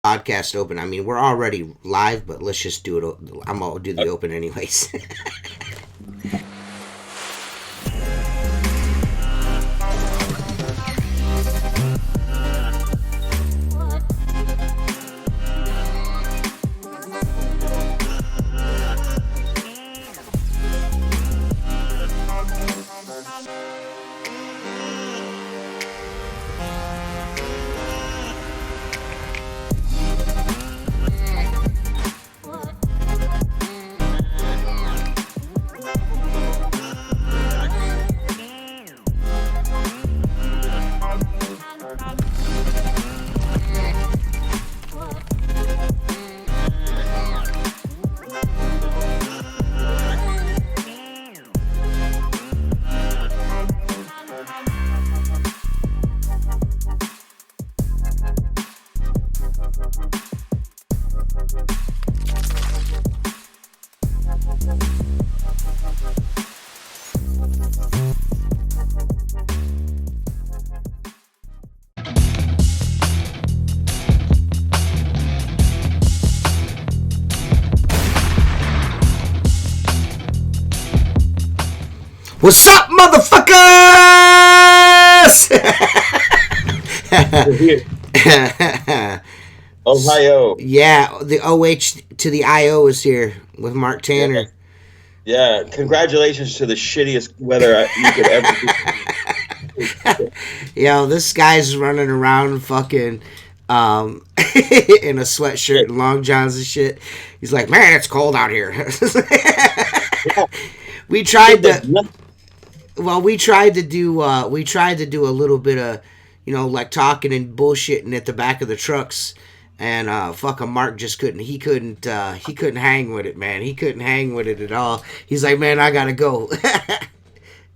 podcast open. I mean, we're already live, but let's just do it. I'm gonna do the open anyways. What's up, motherfuckers? We're here. Ohio. Yeah, the OH to the IO is here with Mark Tanner. Yeah, congratulations to the shittiest weather you could ever do. Yo, this guy's running around fucking in a sweatshirt and long johns and shit. He's like, man, it's cold out here. We tried to. Well, we tried to do a little bit of, like talking and bullshitting at the back of the trucks, and fucking Mark just couldn't. He couldn't hang with it, man. He couldn't hang with it at all. He's like, man, I gotta go.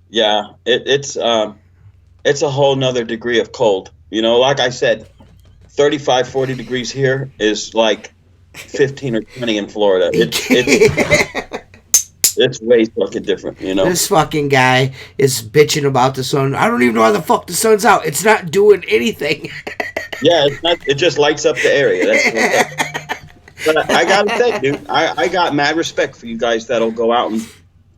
Yeah, it's a whole nother degree of cold. Like I said, 35, 40 degrees here is like 15 or 20 in Florida. It's way fucking different, This fucking guy is bitching about the sun. I don't even know why the fuck the sun's out. It's not doing anything. Yeah, it's not. It just lights up the area. But I gotta say, dude, I got mad respect for you guys that'll go out and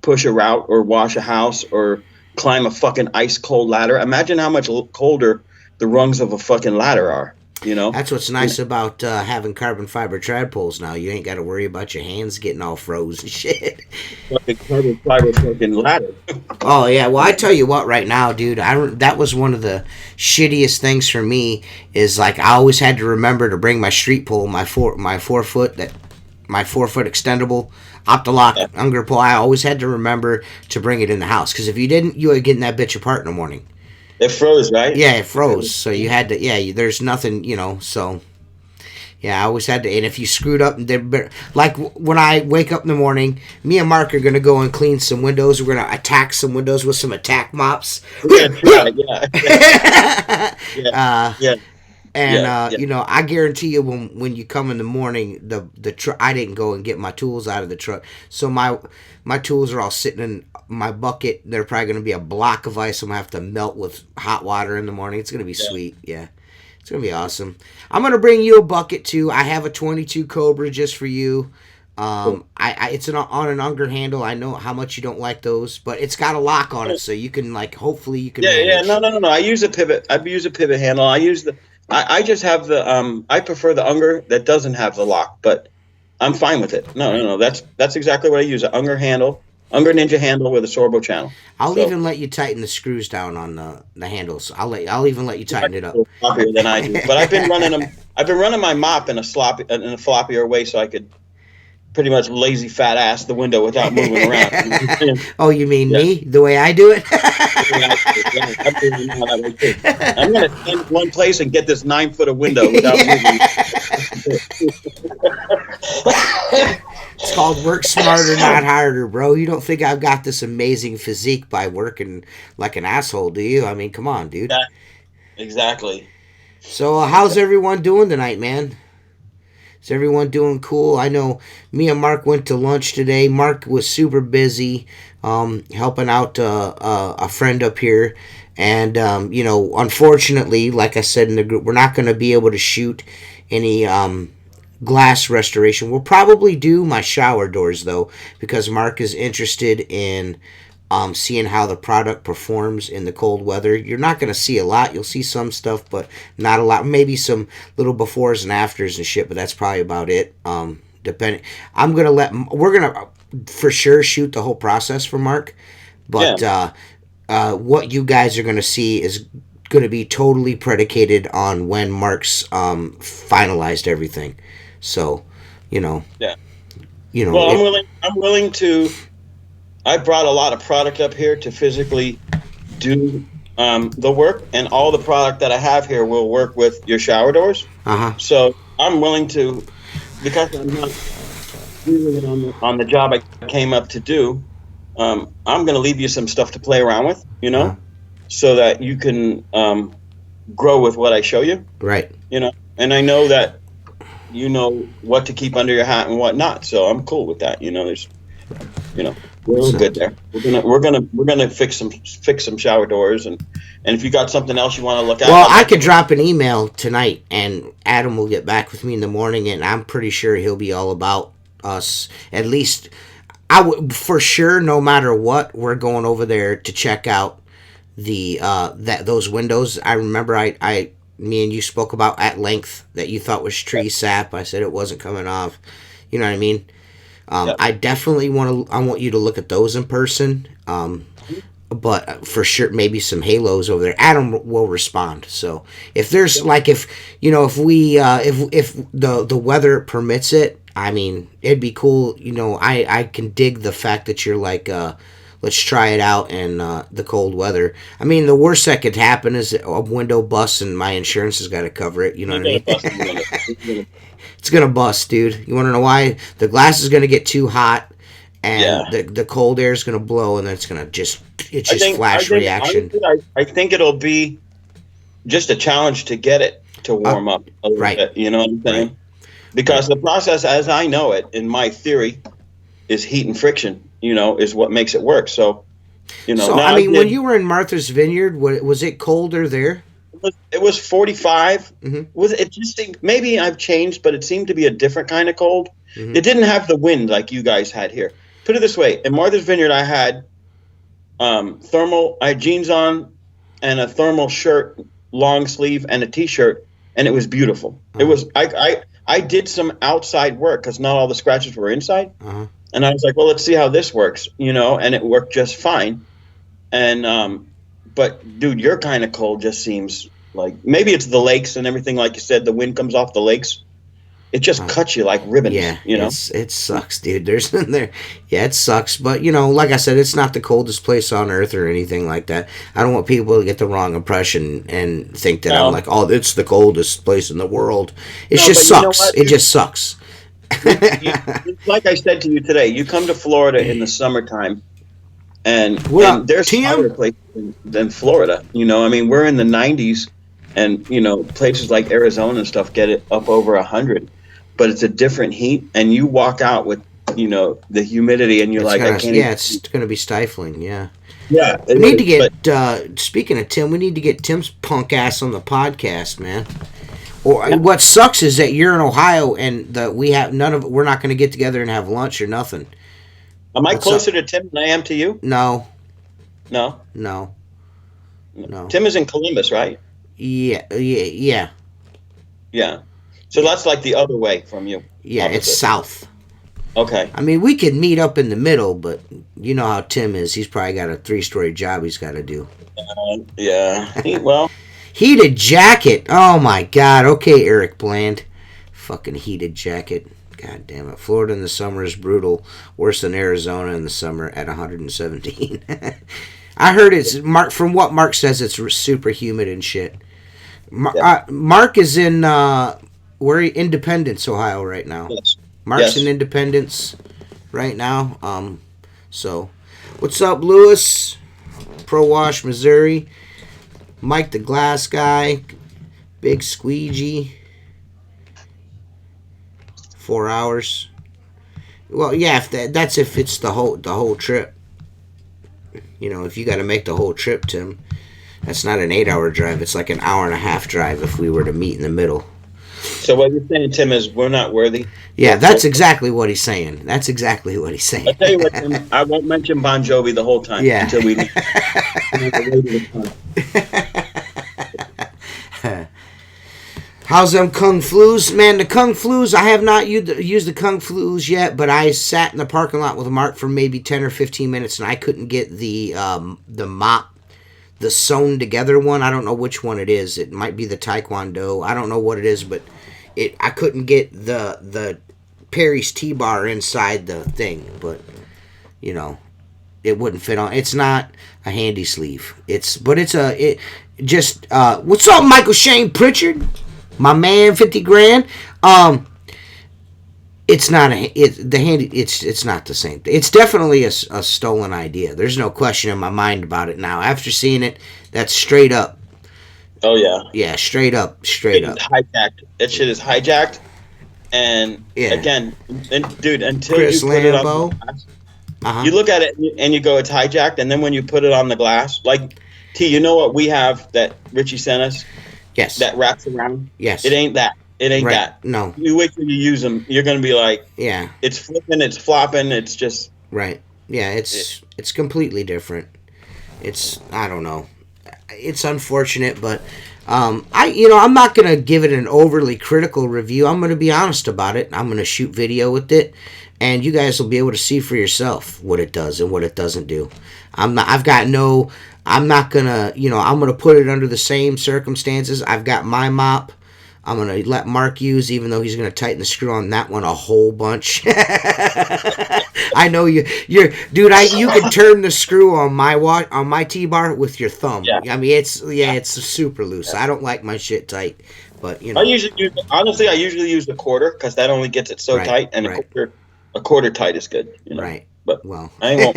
push a route or wash a house or climb a fucking ice cold ladder. Imagine how much colder the rungs of a fucking ladder are. That's what's nice about having carbon fiber trad poles now. You ain't got to worry about your hands getting all froze and shit. Fucking carbon fiber fucking ladder. Oh yeah, well I tell you what, right now, dude, that was one of the shittiest things for me. Is like I always had to remember to bring my street pole, my 4 foot extendable Optolock Unger pole. I always had to remember to bring it in the house, because if you didn't, you would get in that bitch apart in the morning. It froze, right? Yeah, it froze. So you had to. Yeah, there's nothing. So. Yeah, I always had to. And if you screwed up, like when I wake up in the morning, me and Mark are gonna go and clean some windows. We're gonna attack some windows with some attack mops. Yeah. And I guarantee you, when you come in the morning, the truck. I didn't go and get my tools out of the truck, so my tools are all sitting in my bucket. They're probably gonna be a block of ice. I'm gonna have to melt with hot water in the morning. It's gonna be sweet. Yeah. It's going to be awesome. I'm going to bring you a bucket, too. I have a 22 Cobra just for you. It's on an Unger handle. I know how much you don't like those, but it's got a lock on it, so you can, hopefully you can manage. No. I use a pivot. I use a pivot handle. I just have the, I prefer the Unger that doesn't have the lock, but I'm fine with it. No. That's exactly what I use. An Unger handle. Unger Ninja handle with a Sorbo channel. I'll even let you tighten the screws down on the handles. I'll even let you tighten it up. Sloppier than I do, but I've been running them. I've been running my mop in a floppier way, so I could pretty much lazy fat ass the window without moving around. Oh, you mean me? The way I do it? I'm gonna stand in one place and get this 9 foot of window without moving. It's called work smarter, not harder, bro. You don't think I've got this amazing physique by working like an asshole, do you? I mean, come on, dude. Yeah, exactly. So, how's everyone doing tonight, man? Is everyone doing cool? I know me and Mark went to lunch today. Mark was super busy helping out a friend up here. And, unfortunately, like I said in the group, we're not going to be able to shoot any glass restoration. We'll probably do my shower doors though, because Mark is interested in seeing how the product performs in the cold weather. You're not going to see a lot. You'll see some stuff, but not a lot. Maybe some little befores and afters and shit, but that's probably about it. Depending, we're gonna for sure shoot the whole process for Mark, but Yeah. what you guys are gonna see is going to be totally predicated on when Mark's finalized everything. So, you know, Yeah. you know Well, I'm it. willing. I'm willing to. I brought a lot of product up here to physically do the work, and all the product that I have here will work with your shower doors. Uh huh. So I'm willing to, because I'm not doing it on the job I came up to do. I'm going to leave you some stuff to play around with, Uh huh. so that you can grow with what I show you, Right. And I know that you know what to keep under your hat and what not. So I'm cool with that. We're all So, good there. We're gonna fix some shower doors, and if you got something else you want to look at, well, I'd I like could to. drop an email tonight, and Adam will get back with me in the morning, and I'm pretty sure he'll be all about us. At least, I would for sure. No matter what, we're going over there to check out the that those windows. I remember me and you spoke about at length that you thought was tree sap. I said it wasn't coming off. You know what I mean? Yeah. I definitely want to. I want you to look at those in person. But for sure, maybe some halos over there. Adam will respond. So if there's like if we if the weather permits it, I mean it'd be cool. I can dig the fact that you're like let's try it out in the cold weather. I mean the worst that could happen is a window busts and my insurance has got to cover it. You know You're what I gonna mean? bust the window. You're gonna- It's gonna bust, dude. You want to know why? The glass is gonna get too hot, and Yeah. the cold air is gonna blow, and then it's I just think I flash think reaction. honestly, I think it'll be just a challenge to get it to Uh, warm up a little right, bit. You know what I'm right, saying? right. Because the process, as I know it, in my theory, is heat and friction. Is what makes it work. So, So now I I mean, when did. you were in Martha's Vineyard, was it colder there? It was 45. Mm-hmm. It just seemed, maybe I've changed, but it seemed to be a different kind of cold. Mm-hmm. It didn't have the wind like you guys had here. Put it this way: in Martha's Vineyard, I had thermal. I had jeans on and a thermal shirt, long sleeve, and a t-shirt, and it was beautiful. It Uh-huh. was. I did some outside work because not all the scratches were inside, Uh-huh. and I was like, well, let's see how this works, and it worked just fine. And but dude, your kind of cold just seems like maybe it's the lakes and everything, like you said, the wind comes off the lakes. It just Uh, cuts you like ribbons, yeah, it sucks, dude. There's there, yeah, it sucks. But like I said, it's not the coldest place on earth or anything like that. I don't want people to get the wrong impression and think that I'm No, like, oh, it's the coldest place in the world. It no, just but you know sucks. what, It dude? just sucks. Like I said to you today, you come to Florida in the summertime, and What up, there's hotter Tim? places than Florida. I mean, we're in the 90s, and places like Arizona and stuff get it up over 100, but it's a different heat, and you walk out with the humidity, and you're It's like, I gonna, can't yeah, even. it's gonna be stifling. Yeah, Yeah, we it need to is. But get. Speaking of Tim, we need to get Tim's punk ass on the podcast, man. Or yeah, what sucks is that you're in Ohio and we have none of. We're not gonna get together and have lunch or nothing. am I What's up? closer to Tim than I am to you? No, No, no, no. Tim is in Columbus, right? Yeah, yeah, yeah, Yeah. So yeah. that's like the other way from you, Yeah, it's opposite. south. Okay. I mean, we could meet up in the middle, but you know how Tim is. He's probably got a 3-story job he's got to do. Yeah. Well, Heated jacket. Oh my God. Okay, Eric Bland. Fucking heated jacket. God damn it. Florida in the summer is brutal. Worse than Arizona in the summer at 117. I heard it's Mark. From what Mark says, it's super humid and shit. yeah. Mark is in we're Independence, Ohio, right now. Yes. Mark's in Yes. Independence right now. So what's up, Lewis? Pro Wash, Missouri. Mike the Glass Guy. Big Squeegee. 4 hours. Well, yeah, that's if it's the whole trip. If you got to make the whole trip, Tim, that's not an 8-hour drive. It's like an hour and a half drive if we were to meet in the middle. So what you're saying, Tim, is we're not worthy. Yeah, that's exactly what he's saying. That's exactly what he's saying. I'll tell you what, Tim, I won't mention Bon Jovi the whole time Yeah. until we leave. How's them Kung Flus? Man, the Kung Flus, I have not used the Kung Flus yet, but I sat in the parking lot with MArc for maybe 10 or 15 minutes, and I couldn't get the mop, the sewn together one. I don't know which one it is. It might be the Taekwondo. I don't know what it is, but I couldn't get the Perry's T-bar inside the thing, but, you know, it wouldn't fit on. It's not a handy sleeve. What's up, Michael Shane Pritchard? My man, 50 grand. It's not it's not the same. It's definitely a stolen idea. There's no question in my mind about it now. After seeing it, that's straight up. Oh yeah. Yeah, straight up. Hijacked. That shit is hijacked. And again, dude, until Chris you put Lambo. it on the glass, you look at it and you go, it's hijacked. And then when you put it on the glass, like T, you know what we have that Richie sent us? Yes. That wraps around. Yes. It ain't that. It ain't that. No. You wait till you use them. You're gonna be like, yeah, it's flipping, it's flopping, it's just right. Yeah, it's completely different. I don't know. It's unfortunate, but I'm not gonna give it an overly critical review. I'm gonna be honest about it. I'm gonna shoot video with it, and you guys will be able to see for yourself what it does and what it doesn't do. I'm not gonna put it under the same circumstances. I've got my mop. I'm gonna let MArc use, even though he's gonna tighten the screw on that one a whole bunch. I know dude. You can turn the screw on my T-bar with your thumb. Yeah. I mean, it's super loose. I don't like my shit tight, but you know. I usually use the quarter because that only gets it so tight, and a quarter tight is good. You know? Right. But well, I won't.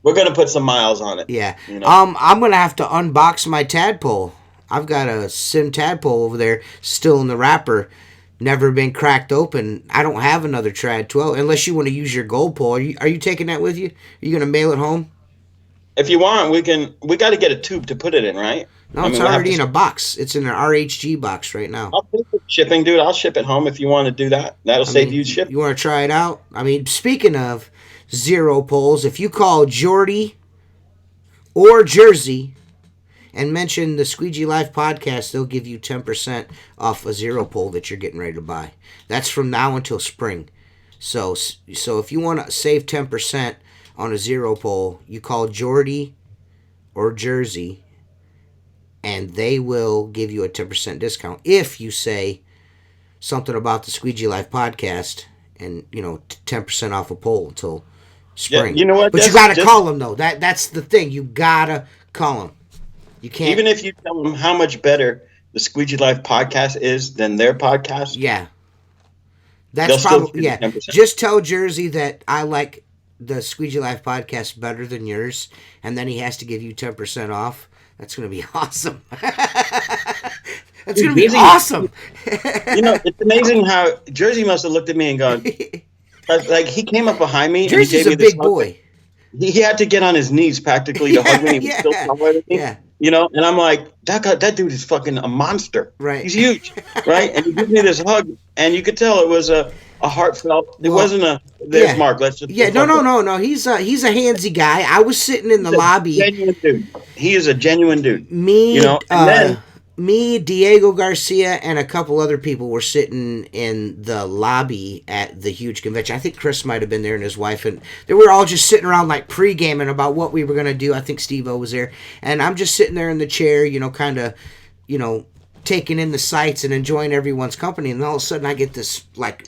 We're gonna put some miles on it. Yeah. You know? I'm gonna have to unbox my tadpole. I've got a Sim tadpole over there, still in the wrapper, never been cracked open. I don't have another Trad 12, unless you want to use your gold pole. Are you taking that with you? Are you gonna mail it home? If you want, we got to get a tube to put it in, right? No, it's already in a box. It's in an RHG box right now. I'll pay for shipping, dude. I'll ship it home if you want to do that. That'll save you shipping. You want to try it out? I mean, speaking of zero poles, if you call Jordy or Jersey and mention the Squeegee Life podcast, they'll give you 10% off a zero pole that you're getting ready to buy. That's from now until spring. So if you want to save 10% on a zero pole, you call Jordy or Jersey, and they will give you a 10% discount if you say something about the Squeegee Life podcast, and 10% off a pole until spring. Yeah, you know what? But you gotta call them though. That's the thing. You gotta call them. You can't. Even if you tell them how much better the Squeegee Life podcast is than their podcast. Yeah. That's probably, yeah. 10%. Just tell Jersey that I like the Squeegee Life podcast better than yours, and then he has to give you 10% off. That's going to be awesome. That's going to be awesome. It's amazing how Jersey must have looked at me and gone, like, he came up behind me. Jersey's and he gave a big boy. He had to get on his knees practically to hug me. He was still taller than me. Yeah. And I'm like, that dude is fucking a monster. Right. He's huge. Right. And he gives me this hug, and you could tell it was a heartfelt. It wasn't there's MArc. Let's just. Yeah. No. He's a handsy guy. I was sitting in the lobby. Genuine dude. He is a genuine dude. Me, Diego Garcia, and a couple other people were sitting in the lobby at the huge convention. I think Chris might have been there and his wife, and they were all just sitting around like pre-gaming about what we were going to do. I think Steve-O was there, and I'm just sitting there in the chair, kind of, taking in the sights and enjoying everyone's company, and all of a sudden I get this, like,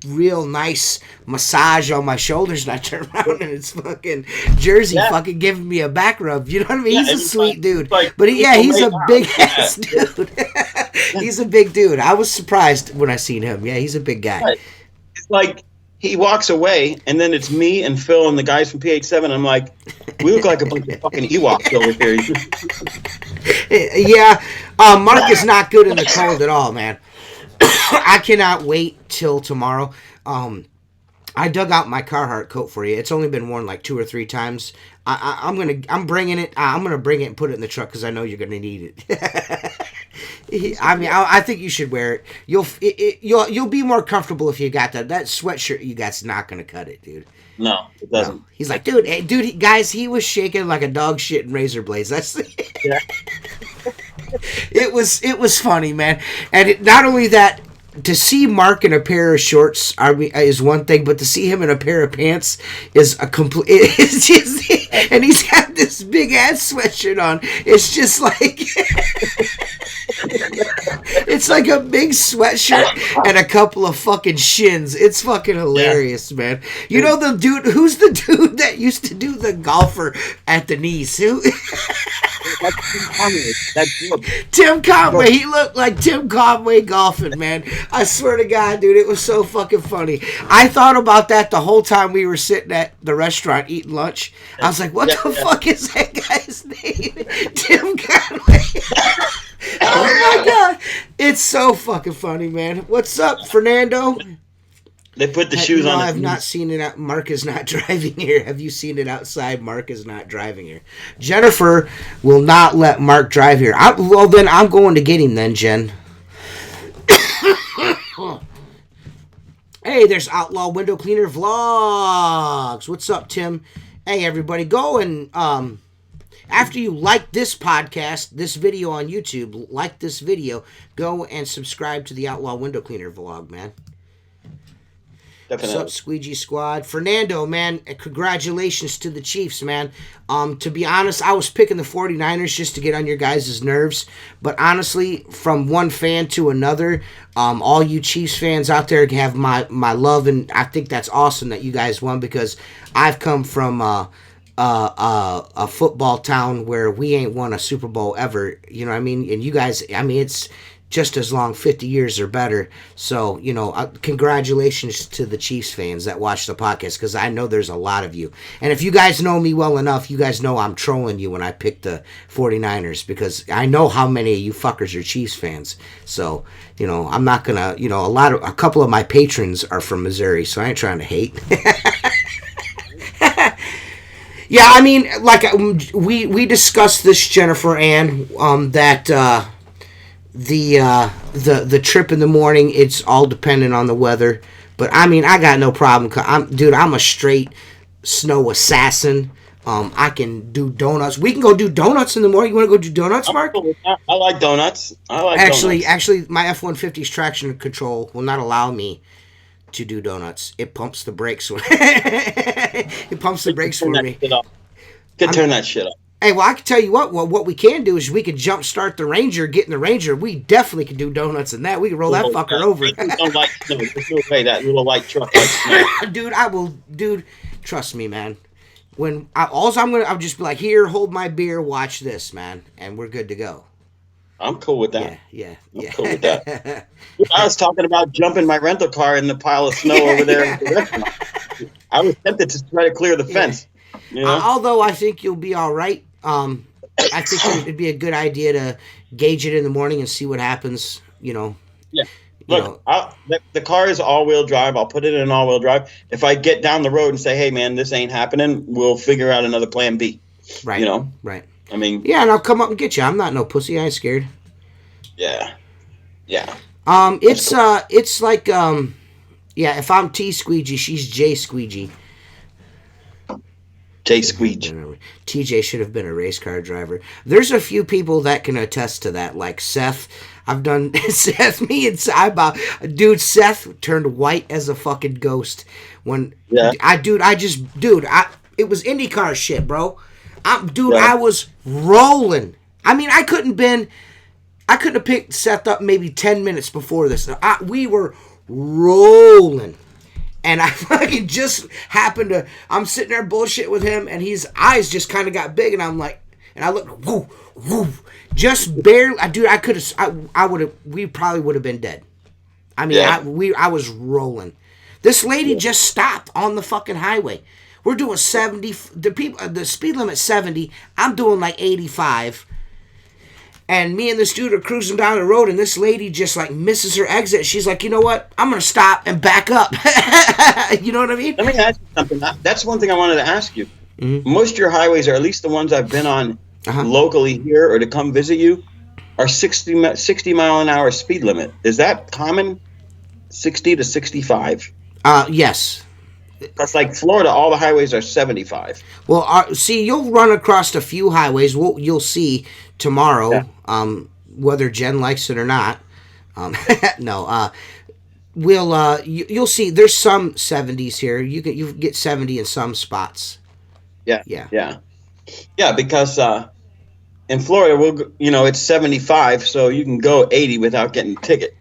real nice massage on my shoulders, and I turn around and it's fucking Jersey fucking giving me a back rub. You know what I mean? He's a sweet dude. But he's a big ass dude. He's a big dude. I was surprised when I seen him. Yeah, he's a big guy. Right. It's like he walks away, and then it's me and Phil and the guys from PH7. I'm like, we look like a bunch of fucking Ewoks over here. Yeah, MArc is not good in the cold at all, man. I cannot wait till tomorrow. I dug out my Carhartt coat for you. It's only been worn like 2 or 3 times. I'm bringing it. I'm gonna bring it and put it in the truck because I know you're gonna need it. I think you should wear it. You'll be more comfortable if you got that sweatshirt. You got's not gonna cut it, dude. No, it No, doesn't. he's like, dude, hey, dude, guys, he was shaking like a dog shit in razor blades. That's Yeah. it was funny, man. And not only that, to see Mark in a pair of shorts is one thing, but to see him in a pair of pants is a complete. It's just, and he's got this big ass sweatshirt on. It's just like. It's like a big sweatshirt and a couple of fucking shins. It's fucking hilarious, man. You know the dude? Who's the dude that used to do the golfer at the knees? Who? Tim Conway. He looked like Tim Conway golfing, man. I swear to God, dude, it was so fucking funny. I thought about that the whole time we were sitting at the restaurant eating lunch. I was like, what the fuck is that guy's name? Tim Conway. Oh my God. It's so fucking funny, man. What's up, Fernando? They put the shoes on. I've not seen it. Mark is not driving here. Have you seen it outside? Mark is not driving here. Jennifer will not let Mark drive here. Well, then I'm going to get him then, Jen. Hey, there's Outlaw Window Cleaner Vlogs. What's up, Tim? Hey, everybody, go and after you like this podcast, this video on YouTube, like this video, go and subscribe to the Outlaw Window Cleaner vlog, man. Definitely. What's up, Squeegee Squad? Fernando, man, congratulations to the Chiefs, man. To be honest, I was picking the 49ers just to get on your guys' nerves. But honestly, from one fan to another, all you Chiefs fans out there have my love, and I think that's awesome that you guys won, because I've come from a football town where we ain't won a Super Bowl ever. You know what I mean? And you guys, I mean, it's just as long, 50 years or better. So, you know, congratulations to the Chiefs fans that watch the podcast, because I know there's a lot of you. And if you guys know me well enough, you guys know I'm trolling you when I pick the 49ers, because I know how many of you fuckers are Chiefs fans. So, you know, I'm not going to, you know, a couple of my patrons are from Missouri, so I ain't trying to hate. Yeah, I mean, like we discussed this, Jennifer Ann, that the trip in the morning, it's all dependent on the weather. But I mean, I got no problem. I'm a straight snow assassin. I can do donuts. We can go do donuts in the morning. You want to go do donuts, Mark? I like donuts. Actually, my F-150's traction control will not allow me to do donuts. It pumps the brakes. It pumps the brakes for me. Could turn that shit up. Hey, well, I can tell you what. Well, what we can do is we can jump start the Ranger, get in the Ranger. We definitely can do donuts in that. We can roll that fucker over. There's no way that little light truck. Dude, trust me, man. I'll just be like, here, hold my beer, watch this, man, and we're good to go. I'm cool with that. Yeah. I'm cool with that. I was talking about jumping my rental car in the pile of snow over there. I was tempted to try to clear the fence. You know? Although I think you'll be all right. I think it'd be a good idea to gauge it in the morning and see what happens. You know. Yeah. Look, the car is all-wheel drive. I'll put it in all-wheel drive. If I get down the road and say, "Hey, man, this ain't happening," we'll figure out another plan B. Right. You know. Right. I mean. Yeah, and I'll come up and get you. I'm not no pussy. I ain't scared. Yeah. Yeah. It's like yeah. If I'm T Squeegee, she's J Squeegee. J Squeegee. TJ should have been a race car driver. There's a few people that can attest to that, like Seth. I've done Seth. Me and dude. Seth turned white as a fucking ghost when it was IndyCar shit, bro. I was rolling. I mean, I couldn't have picked Seth up maybe 10 minutes before this. We were rolling. And I fucking just happened to, I'm sitting there bullshit with him, and his eyes just kind of got big, and I'm like, and I looked, woo, just barely, dude, we probably would have been dead. I mean, I was rolling. This lady just stopped on the fucking highway. We're doing 70, the speed limit 70, I'm doing like 85. And me and this dude are cruising down the road, and this lady just, like, misses her exit. She's like, you know what? I'm going to stop and back up. You know what I mean? Let me ask you something. That's one thing I wanted to ask you. Mm-hmm. Most of your highways, or at least the ones I've been on locally here or to come visit you, our 60 mile an hour speed limit. Is that common? 60 to 65? Yes. That's like Florida, all the highways are 75. Well, see, you'll run across a few highways. You'll see Yeah. tomorrow, whether Jen likes it or not. No, you'll see. There's some 70s here. You get 70 in some spots. Yeah. Yeah. Yeah. Yeah. Because in Florida, it's 75, so you can go 80 without getting a ticket.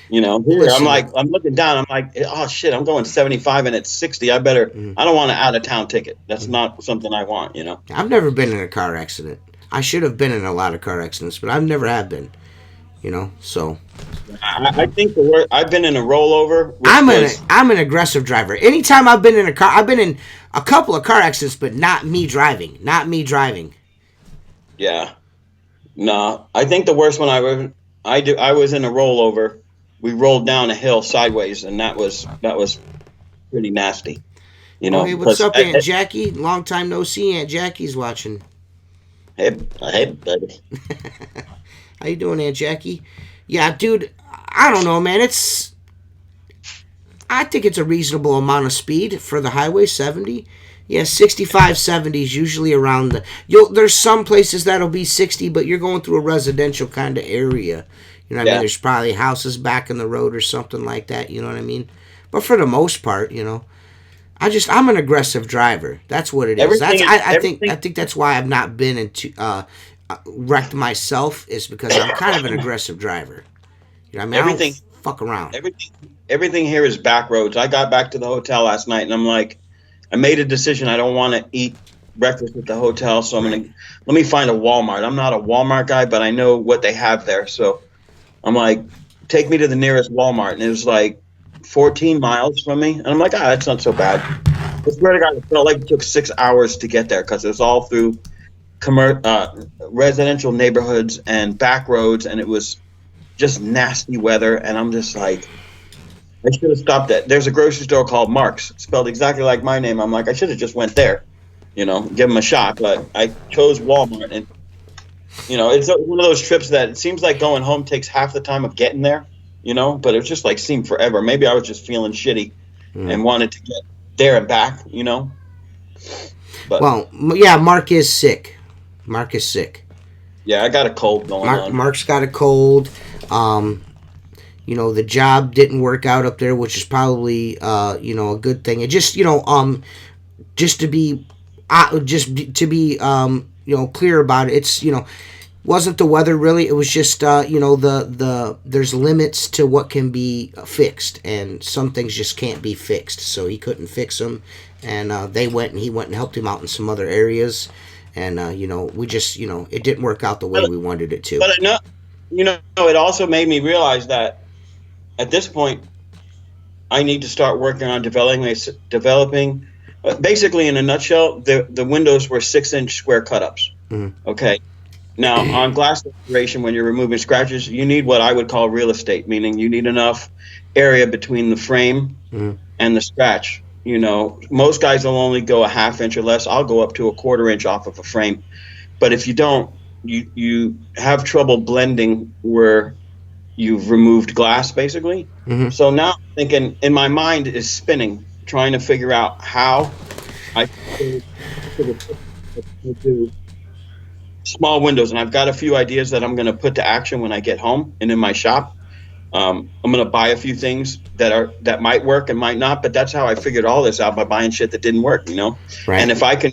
Here Listen. I'm looking down. I'm like, oh shit, I'm going 75 and it's 60. I Mm, don't want an out of town ticket. That's mm. not something I want. I've never been in a car accident. I should have been in a lot of car accidents, but I've never have been. So I think the word I've been in a rollover, which was, I'm an aggressive driver. Anytime I've been in a car, I've been in a couple of car accidents, but not me driving. Not me driving. yeah, no, I think the worst one I was in a rollover. We rolled down a hill sideways, and that was pretty nasty. Oh, hey, what's Because up, Aunt Jackie? Long time no see. Aunt Jackie's watching. hey, buddy. How you doing, Aunt Jackie? Yeah, dude. I don't know, man. I think it's a reasonable amount of speed for the highway, 70. Yeah, 65, 70 is usually around there's some places that'll be 60, but you're going through a residential kind of area. You know what I mean? Yeah, There's probably houses back in the road or something like that. You know what I mean? But for the most part, I'm an aggressive driver. That's what it is. everything, I everything, think that's why I've not been into wrecked myself is because I'm kind of an aggressive driver. You know what I mean? I don't everything, fuck around. everything here is back roads. I got back to the hotel last night, and I'm like, I made a decision. I don't want to eat breakfast at the hotel, so Right. let me find a Walmart. I'm not a Walmart guy, but I know what they have there, so I'm like, take me to the nearest Walmart, and it was like 14 miles from me, and I'm like, that's not so bad. I swear to God, it felt like it took 6 hours to get there because it was all through residential neighborhoods and back roads, and it was just nasty weather. And I'm just like, I should have stopped at. There's a grocery store called Marc's, spelled exactly like my name. I'm like, I should have just went there, give them a shot. But I chose Walmart, and it's one of those trips that it seems like going home takes half the time of getting there. But it just like seemed forever. Maybe I was just feeling shitty Mm. and wanted to get there and back. But Well, yeah, Mark is sick. Mark is sick. yeah, I got a cold going on. Mark's got a cold. Um, the job didn't work out up there, which is probably a good thing. It just to be clear about it. It's wasn't the weather really. It was just there's limits to what can be fixed, and some things just can't be fixed. So he couldn't fix them, and he went and helped him out in some other areas, and we just it didn't work out the way But we wanted it to. but I know, it also made me realize that at this point, I need to start working on developing. Basically, in a nutshell, the windows were 6-inch square cut-ups. Mhm. Okay. Now, on glass restoration, when you're removing scratches, you need what I would call real estate, meaning you need enough area between the frame Mhm. and the scratch. Most guys will only go a half inch or less. I'll go up to a quarter inch off of a frame. But if you don't, you have trouble blending where you've removed glass, basically. Mhm. So now I'm thinking, in my mind is spinning, trying to figure out how I could do small windows. And I've got a few ideas that I'm going to put to action when I get home and in my shop. I'm going to buy a few things that might work and might not, but that's how I figured all this out, by buying shit that didn't work. Right. And if I can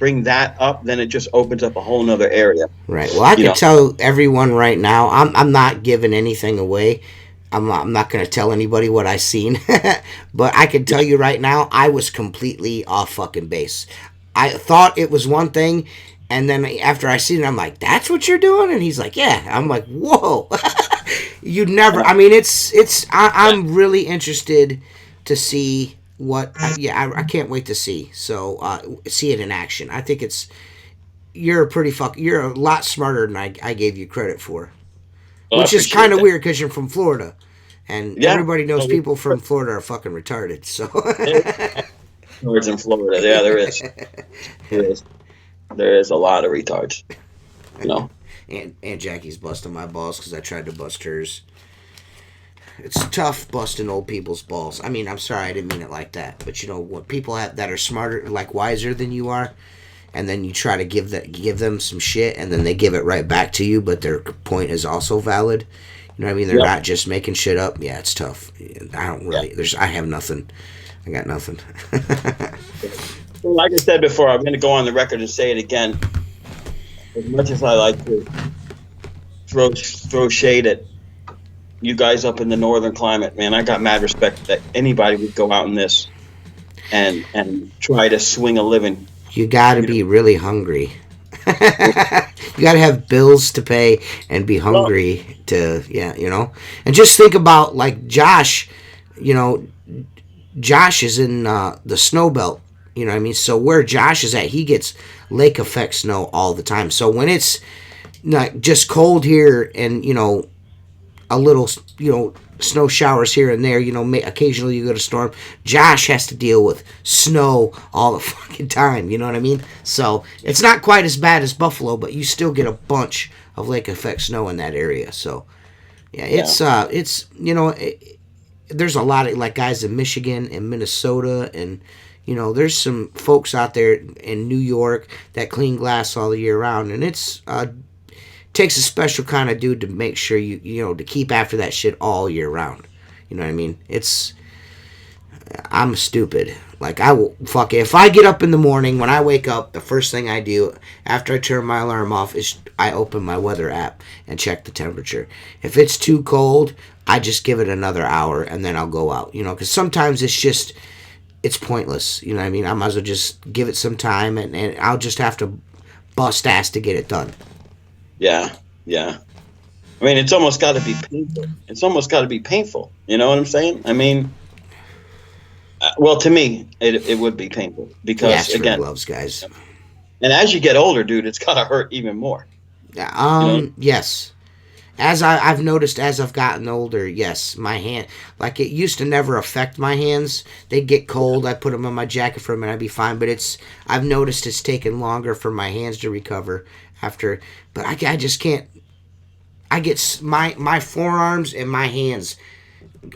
bring that up, then it just opens up a whole nother area. Right. Well, I can tell everyone right now. I'm not giving anything away. I'm not going to tell anybody what I seen, but I can tell you right now, I was completely off fucking base. I thought it was one thing, and then after I seen it, I'm like, "That's what you're doing?" And he's like, "Yeah." I'm like, "Whoa." You never. I mean, I'm really interested to see what. I can't wait to see. So see it in action. I think you're you're a lot smarter than I gave you credit for, Well, I which is appreciate kind of that. weird because you're from Florida, and Yeah. everybody knows So people from Florida are fucking retarded. So retards in Florida. Yeah, there is. There is. There is a lot of retards. You know. Aunt Jackie's busting my balls because I tried to bust hers. It's tough busting old people's balls. I mean, I'm sorry, I didn't mean it like that. But you know what people have that are smarter, like wiser than you are, and then you try to give them some shit, and then they give it right back to you, but their point is also valid. You know what I mean? They're not just making shit up. Yeah, it's tough. I don't really. I have nothing. I got nothing. Well, like I said before, I'm going to go on the record and say it again. As much as I like to throw shade at you guys up in the northern climate, man, I got mad respect that anybody would go out in this and try to swing a living. You got to be really hungry. You got to have bills to pay and be hungry to, And just think about, like, Josh, Josh is in the snow belt, you know what I mean? So where Josh is at, he gets lake effect snow all the time. So when it's like just cold here and, a little, snow showers here and there, occasionally you get a storm, Josh has to deal with snow all the fucking time, you know what I mean? So it's not quite as bad as Buffalo, but you still get a bunch of lake effect snow in that area. So yeah, it's there's a lot of like guys in Michigan and Minnesota, and there's some folks out there in New York that clean glass all the year round, and it's takes a special kind of dude to make sure to keep after that shit all year round. You know what I mean? I'm stupid. Like, I will, fuck it. If I get up in the morning, when I wake up, the first thing I do after I turn my alarm off is I open my weather app and check the temperature. If it's too cold, I just give it another hour and then I'll go out. Because sometimes it's pointless. You know what I mean? I might as well just give it some time and I'll just have to bust ass to get it done. Yeah. I mean, it's almost got to be painful. You know what I'm saying? I mean, well, to me, it would be painful because again, gloves, guys. And as you get older, dude, it's got to hurt even more. Yes. As I've noticed, as I've gotten older, yes, my hand, like it used to never affect my hands. They'd get cold. I put them on my jacket for a minute, I'd be fine. But I've noticed it's taken longer for my hands to recover after. But I just can't. I get my forearms and my hands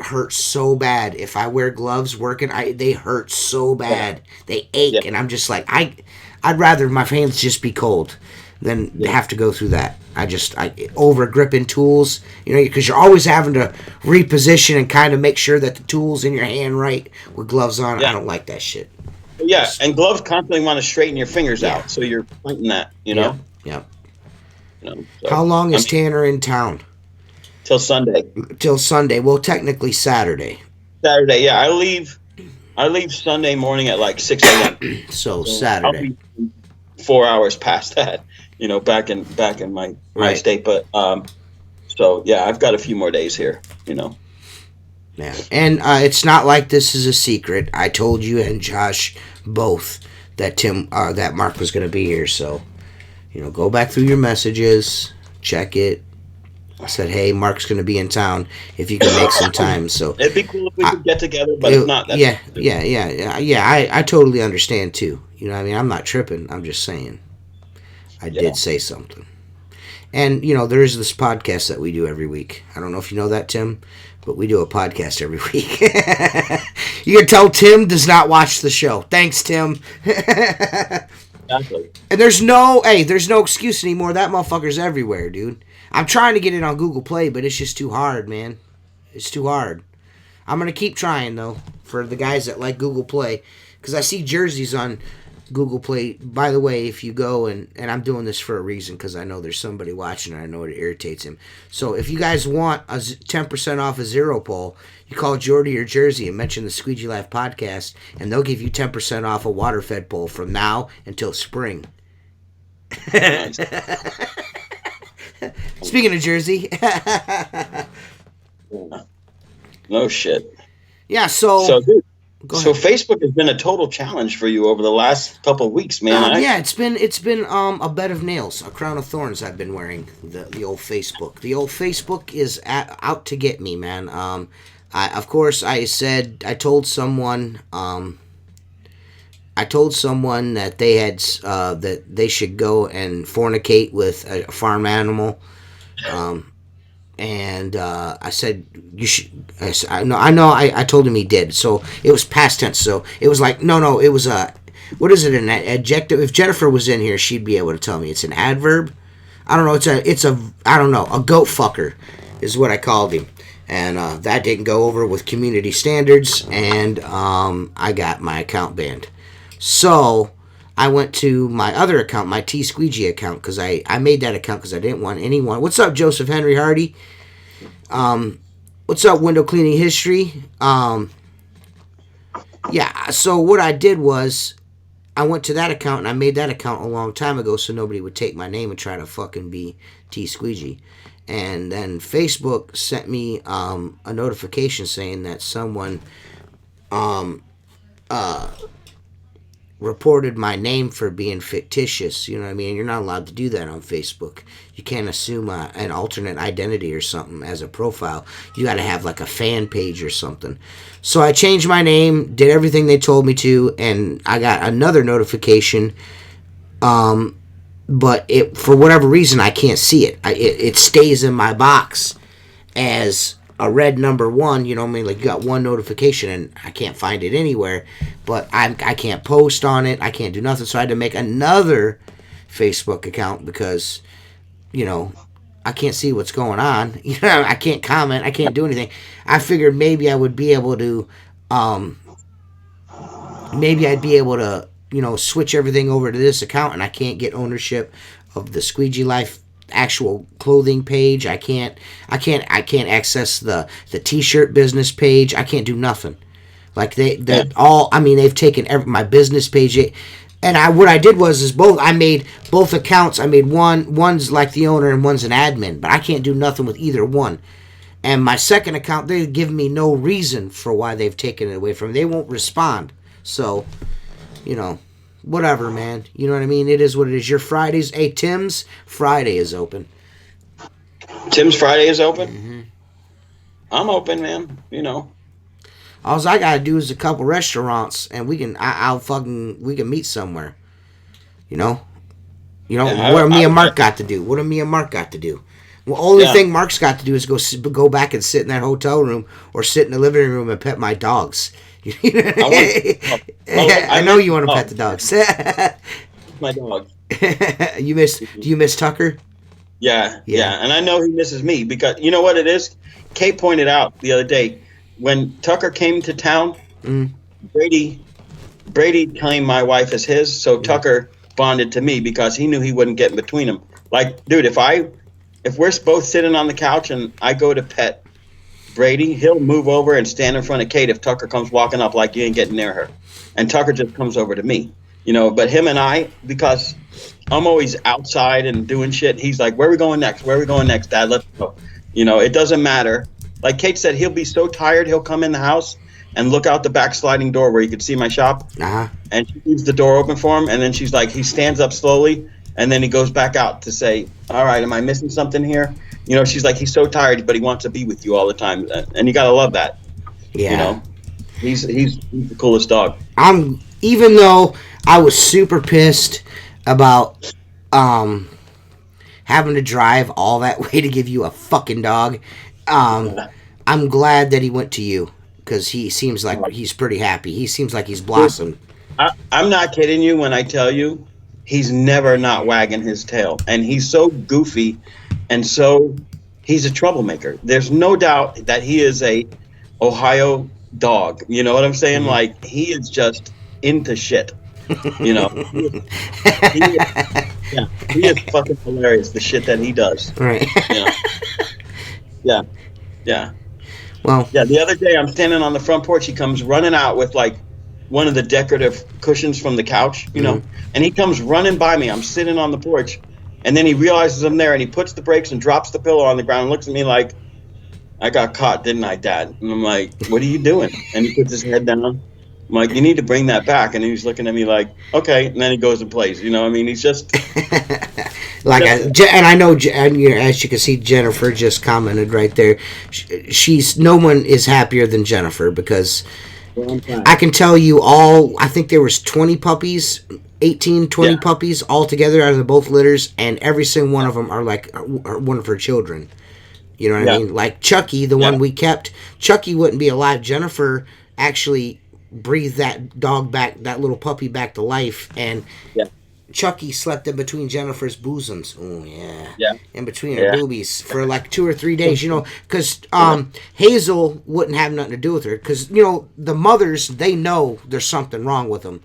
hurt so bad. If I wear gloves working, they hurt so bad. They ache, and I'm just like I'd rather my hands just be cold than have to go through that. I over gripping tools, because you're always having to reposition and kind of make sure that the tool's in your hand right with gloves on. Yeah. I don't like that shit. Yeah, and gloves constantly want to straighten your fingers out, so you're fighting that, Yeah. So, how long is Tanner in town? Till Sunday. Well, technically Saturday. Yeah. I leave Sunday morning at like 6 a.m. so Saturday. I'll be 4 hours past that. Back in my state, but so yeah, I've got a few more days here. Yeah, and it's not like this is a secret. I told you and Josh both that that MArc was going to be here. So, go back through your messages, check it. I said, hey, MArc's going to be in town if you can make some time. So it'd be cool if we could get together, but it's not that. Yeah. I totally understand too. I'm not tripping. I'm just saying. I did say something. And, there's this podcast that we do every week. I don't know if you know that, Tim, but we do a podcast every week. You can tell Tim does not watch the show. Thanks, Tim. Exactly. And there's no excuse anymore. That motherfucker's everywhere, dude. I'm trying to get it on Google Play, but it's just too hard, man. It's too hard. I'm going to keep trying, though, for the guys that like Google Play, because I see jerseys on Google Play. By the way, if you go and I'm doing this for a reason, because I know there's somebody watching and I know it irritates him. So if you guys want a 10% off a Zero Pole, you call Jordy or Jersey and mention the Squeegee Life podcast, and they'll give you 10% off a water-fed pole from now until spring. Speaking of Jersey. No shit. Yeah, so dude, Facebook has been a total challenge for you over the last couple of weeks, man. Yeah, it's been a bed of nails, a crown of thorns I've been wearing, the old Facebook. The old Facebook is out to get me, man. I told someone I told someone that they had that they should go and fornicate with a farm animal. Um, and I said you should. I told him he did. So it was past tense. So it was like no. It was a what is it? An adjective? If Jennifer was in here, she'd be able to tell me. It's an adverb. I don't know. It's a I don't know. A goat fucker is what I called him, and that didn't go over with community standards, and I got my account banned. So I went to my other account, my T Squeegee account, because I made that account because I didn't want anyone. What's up, Joseph Henry Hardy? What's up, window cleaning history? Yeah. So what I did was I went to that account and I made that account a long time ago so nobody would take my name and try to fucking be T Squeegee. And then Facebook sent me a notification saying that someone um, uh, reported my name for being fictitious. You know what I mean? You're not allowed to do that on Facebook. You can't assume an alternate identity or something as a profile. You got to have like a fan page or something. So I changed my name, did everything they told me to, and I got another notification. But it for whatever reason I can't see it. It stays in my box as a red number one. You know what I mean? Like you got one notification and I can't find it anywhere. But I can't post on it. I can't do nothing. So I had to make another Facebook account because I can't see what's going on. I can't comment. I can't do anything. I figured maybe I would be able to. Maybe I'd be able to switch everything over to this account, and I can't get ownership of the Squeegee Life actual clothing page. I can't access the t-shirt business page. I can't do nothing. Like they've taken my business page. And what I did was both. I made both accounts. I made one's like the owner and one's an admin, but I can't do nothing with either one. And my second account, they've given me no reason for why they've taken it away from me. They won't respond. So, whatever, man. You know what I mean? It is what it is. Your Fridays. Hey, Tim's Friday is open. Tim's Friday is open? Mm-hmm. I'm open, man. All I gotta do is a couple restaurants, and we can meet somewhere. What do me and Mark got to do? What do me and Mark got to do? Well, only thing Mark's got to do is go back and sit in that hotel room or sit in the living room and pet my dogs. I know you want to pet the dogs. My dog. Do you miss Tucker? Yeah, and I know he misses me because you know what it is? Kate pointed out the other day when Tucker came to town, Brady claimed my wife as his, so Tucker bonded to me because he knew he wouldn't get in between them. Like, dude, if we're both sitting on the couch and I go to pet Brady, he'll move over and stand in front of Kate if Tucker comes walking up like you ain't getting near her. And Tucker just comes over to me. But him and I, because I'm always outside and doing shit, he's like, where are we going next? Where are we going next, Dad? Let's go. It doesn't matter. Like Kate said, he'll be so tired, he'll come in the house and look out the back sliding door where you can see my shop. Uh-huh. And she leaves the door open for him. And then she's like, he stands up slowly. And then he goes back out to say, all right, am I missing something here? She's like, he's so tired, but he wants to be with you all the time. And you got to love that. Yeah. He's the coolest dog. Even though I was super pissed about having to drive all that way to give you a fucking dog, I'm glad that he went to you because he seems like he's pretty happy. He seems like he's blossomed. I'm not kidding you when I tell you he's never not wagging his tail. And he's so goofy and so he's a troublemaker. There's no doubt that he is a Ohio dog. You know what I'm saying? Mm-hmm. Like, he is just into shit. He is fucking hilarious, the shit that he does. Right. Yeah. Well. Yeah, the other day I'm standing on the front porch. He comes running out with like one of the decorative cushions from the couch, and he comes running by me. I'm sitting on the porch, and then he realizes I'm there, and he puts the brakes and drops the pillow on the ground and looks at me like, I got caught, didn't I, Dad? And I'm like, what are you doing? And he puts his head down. I'm like, you need to bring that back. And he's looking at me like, okay. And then he goes and plays. He's just... and I know, as you can see, Jennifer just commented right there. No one is happier than Jennifer because Well, I'm I fine. can tell you all. I think there was 20 puppies, 18, Yeah, 20 puppies all together out of the both litters, and every single one of them are like one of her children. You know what I yeah, mean? Like Chucky, the yeah, one we kept, Chucky wouldn't be alive. Jennifer actually breathed that dog back, that little puppy back to life, and yeah, Chucky slept in between Jennifer's bosoms. Oh yeah, yeah, in between her yeah, boobies for like 2 or 3 days. You know, because yeah, Hazel wouldn't have nothing to do with her. Because the mothers, they know there's something wrong with them,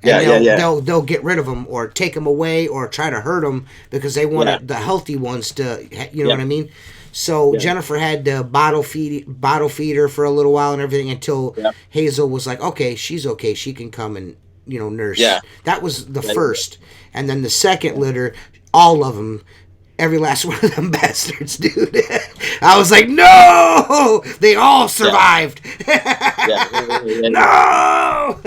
and yeah, yeah, yeah, they'll get rid of them or take them away or try to hurt them because they yeah, wanted the healthy ones to. You know yeah, what I mean? So yeah, Jennifer had to bottle feed her for a little while and everything until yeah, Hazel was like, okay, she's okay, she can come and yeah, nurse. That was the yeah, first, and then the second litter, all of them, every last one of them bastards, dude. I was like, no, they all yeah, survived. yeah, yeah, No.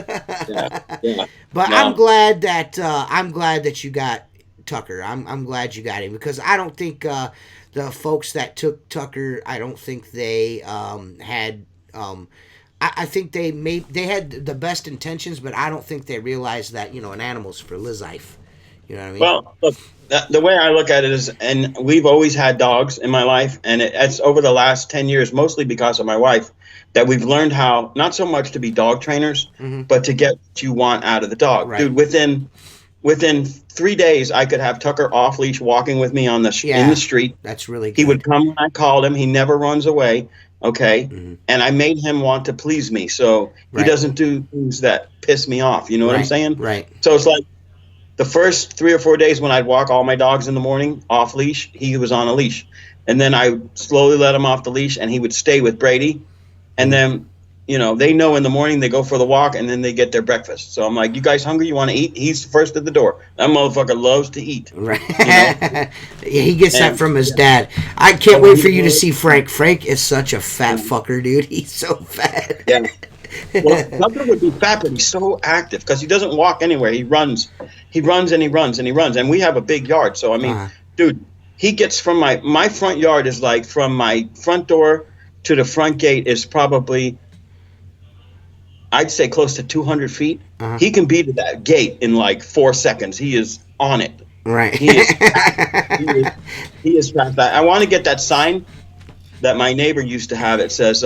yeah, yeah. But No, I'm glad that you got Tucker. I'm glad you got him because I don't think the folks that took Tucker, I don't think they had. I think they had the best intentions, but I don't think they realized that an animal's for life. You know what I mean? well, look, the way I look at it is, and we've always had dogs in my life, and it's over the last 10 years, mostly because of my wife, that we've learned how not so much to be dog trainers, Mm-hmm. but to get what you want out of the dog, Right. dude. Within 3 days, I could have Tucker off leash walking with me in the Yeah, street. that's really He would good. come when I called him. He never runs away. Okay. Mm-hmm. And I made him want to please me. So he Right. doesn't do things that piss me off. You know what I'm Right. saying? Right. So it's like the first 3 or 4 days when I'd walk all my dogs in the morning off leash, he was on a leash. And then I slowly let him off the leash and he would stay with Brady. And Mm-hmm. then, they know in the morning they go for the walk and then they get their breakfast. So I'm like, you guys hungry? You want to eat? He's first at the door. That motherfucker loves to eat, Right. you know? Yeah, he gets that And from his yeah, dad. I can't oh, wait he for you to loves, see Frank. Frank is such a fat yeah, fucker, dude. He's so fat. yeah. Well, Tucker would be fat, but he's so active because he doesn't walk anywhere. He runs and he runs and he runs. And we have a big yard, so I mean, uh, dude, he gets from my front yard is like from my front door to the front gate is probably I'd say close to 200 feet. uh, He can be to that gate in like 4 seconds. He is on it. right. He is fast. He is he is fast. I want to get that sign that my neighbor used to have. It says.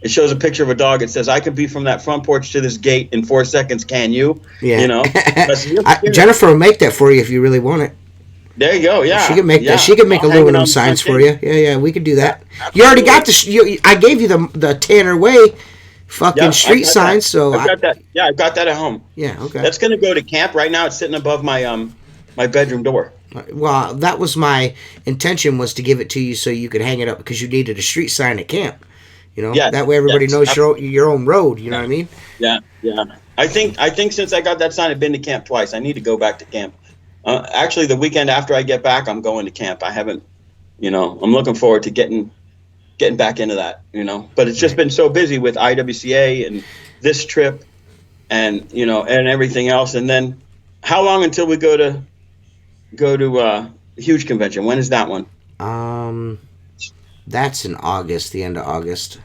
It shows a picture of a dog. It says, "I could be from that front porch to this gate in 4 seconds. Can you?" You Yeah. know, because you're scared. Jennifer will make that for you if you really want it. There you go. She Yeah, can make that. yeah. She can make I'll hang it aluminum on the signs front for gate. you. Yeah, yeah, we could do Yeah, that. You already got absolutely. I gave you the Tanner Way fucking Yeah, I street got that. signs. So I've got that. Yeah, I've got that at home. yeah, okay. That's gonna go to camp right now. It's sitting above my bedroom door. Well, that was my intention was to give it to you so you could hang it up because you needed a street sign at camp. Yes, That way everybody yes, knows your own road. You know yeah, what I mean? yeah, yeah. I think since I got that sign, I've been to camp twice. I need to go back to camp. Actually, the weekend after I get back, I'm going to camp. I haven't, I'm looking forward to getting back into that. But it's just Right. been so busy with IWCA and this trip and and everything else. And then, how long until we go to huge convention? When is that one? Um, that's in August, the end of August.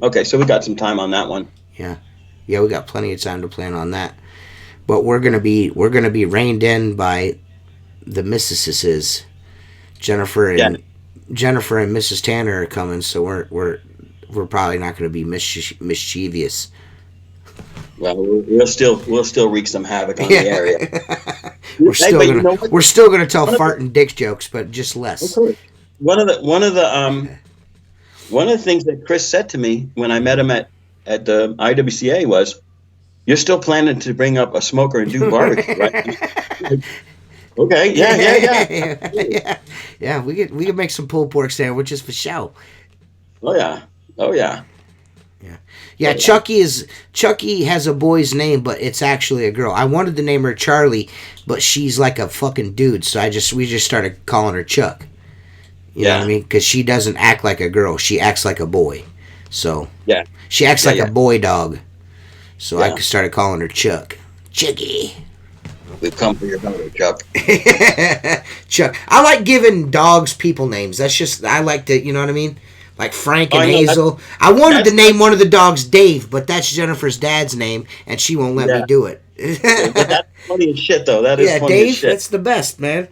Okay, so we got some time on that one. Yeah, yeah, we got plenty of time to plan on that. But we're gonna be reined in by the Mississes. Jennifer Yeah. and Jennifer and Mrs. Tanner are coming, so we're probably not going to be mischievous. Well, we'll still wreak some havoc on the area. Yeah, Hey, but you know what? we're still gonna tell One of the, fart and dick jokes, but just of less. course. One of the things that Chris said to me when I met him at the IWCA was, "You're still planning to bring up a smoker and do barbecue, right?" Like, okay, yeah, yeah, yeah, absolutely. Yeah, yeah. We could make some pulled pork sandwiches for show. Oh yeah, oh yeah, Yeah, yeah. oh yeah, Chucky has a boy's name, but it's actually a girl. I wanted to name her Charlie, but she's like a fucking dude, so we just started calling her Chuck. You know what I yeah, mean? Because she doesn't act like a girl; she acts like a boy. So yeah, she acts yeah, like a yeah, boy dog. So I yeah. started calling her Chuck. Chucky. We've come for your daughter, Chuck. Chuck. I like giving dogs people names. That's just I like to, you know what I mean? like Frank Oh, and I know that. Hazel. I wanted to That's name one of the dogs Dave, but that's Jennifer's dad's name, and she won't let me yeah. do it. But that's funny as shit, though. That is Yeah, funny as Dave, shit. that's the best, man.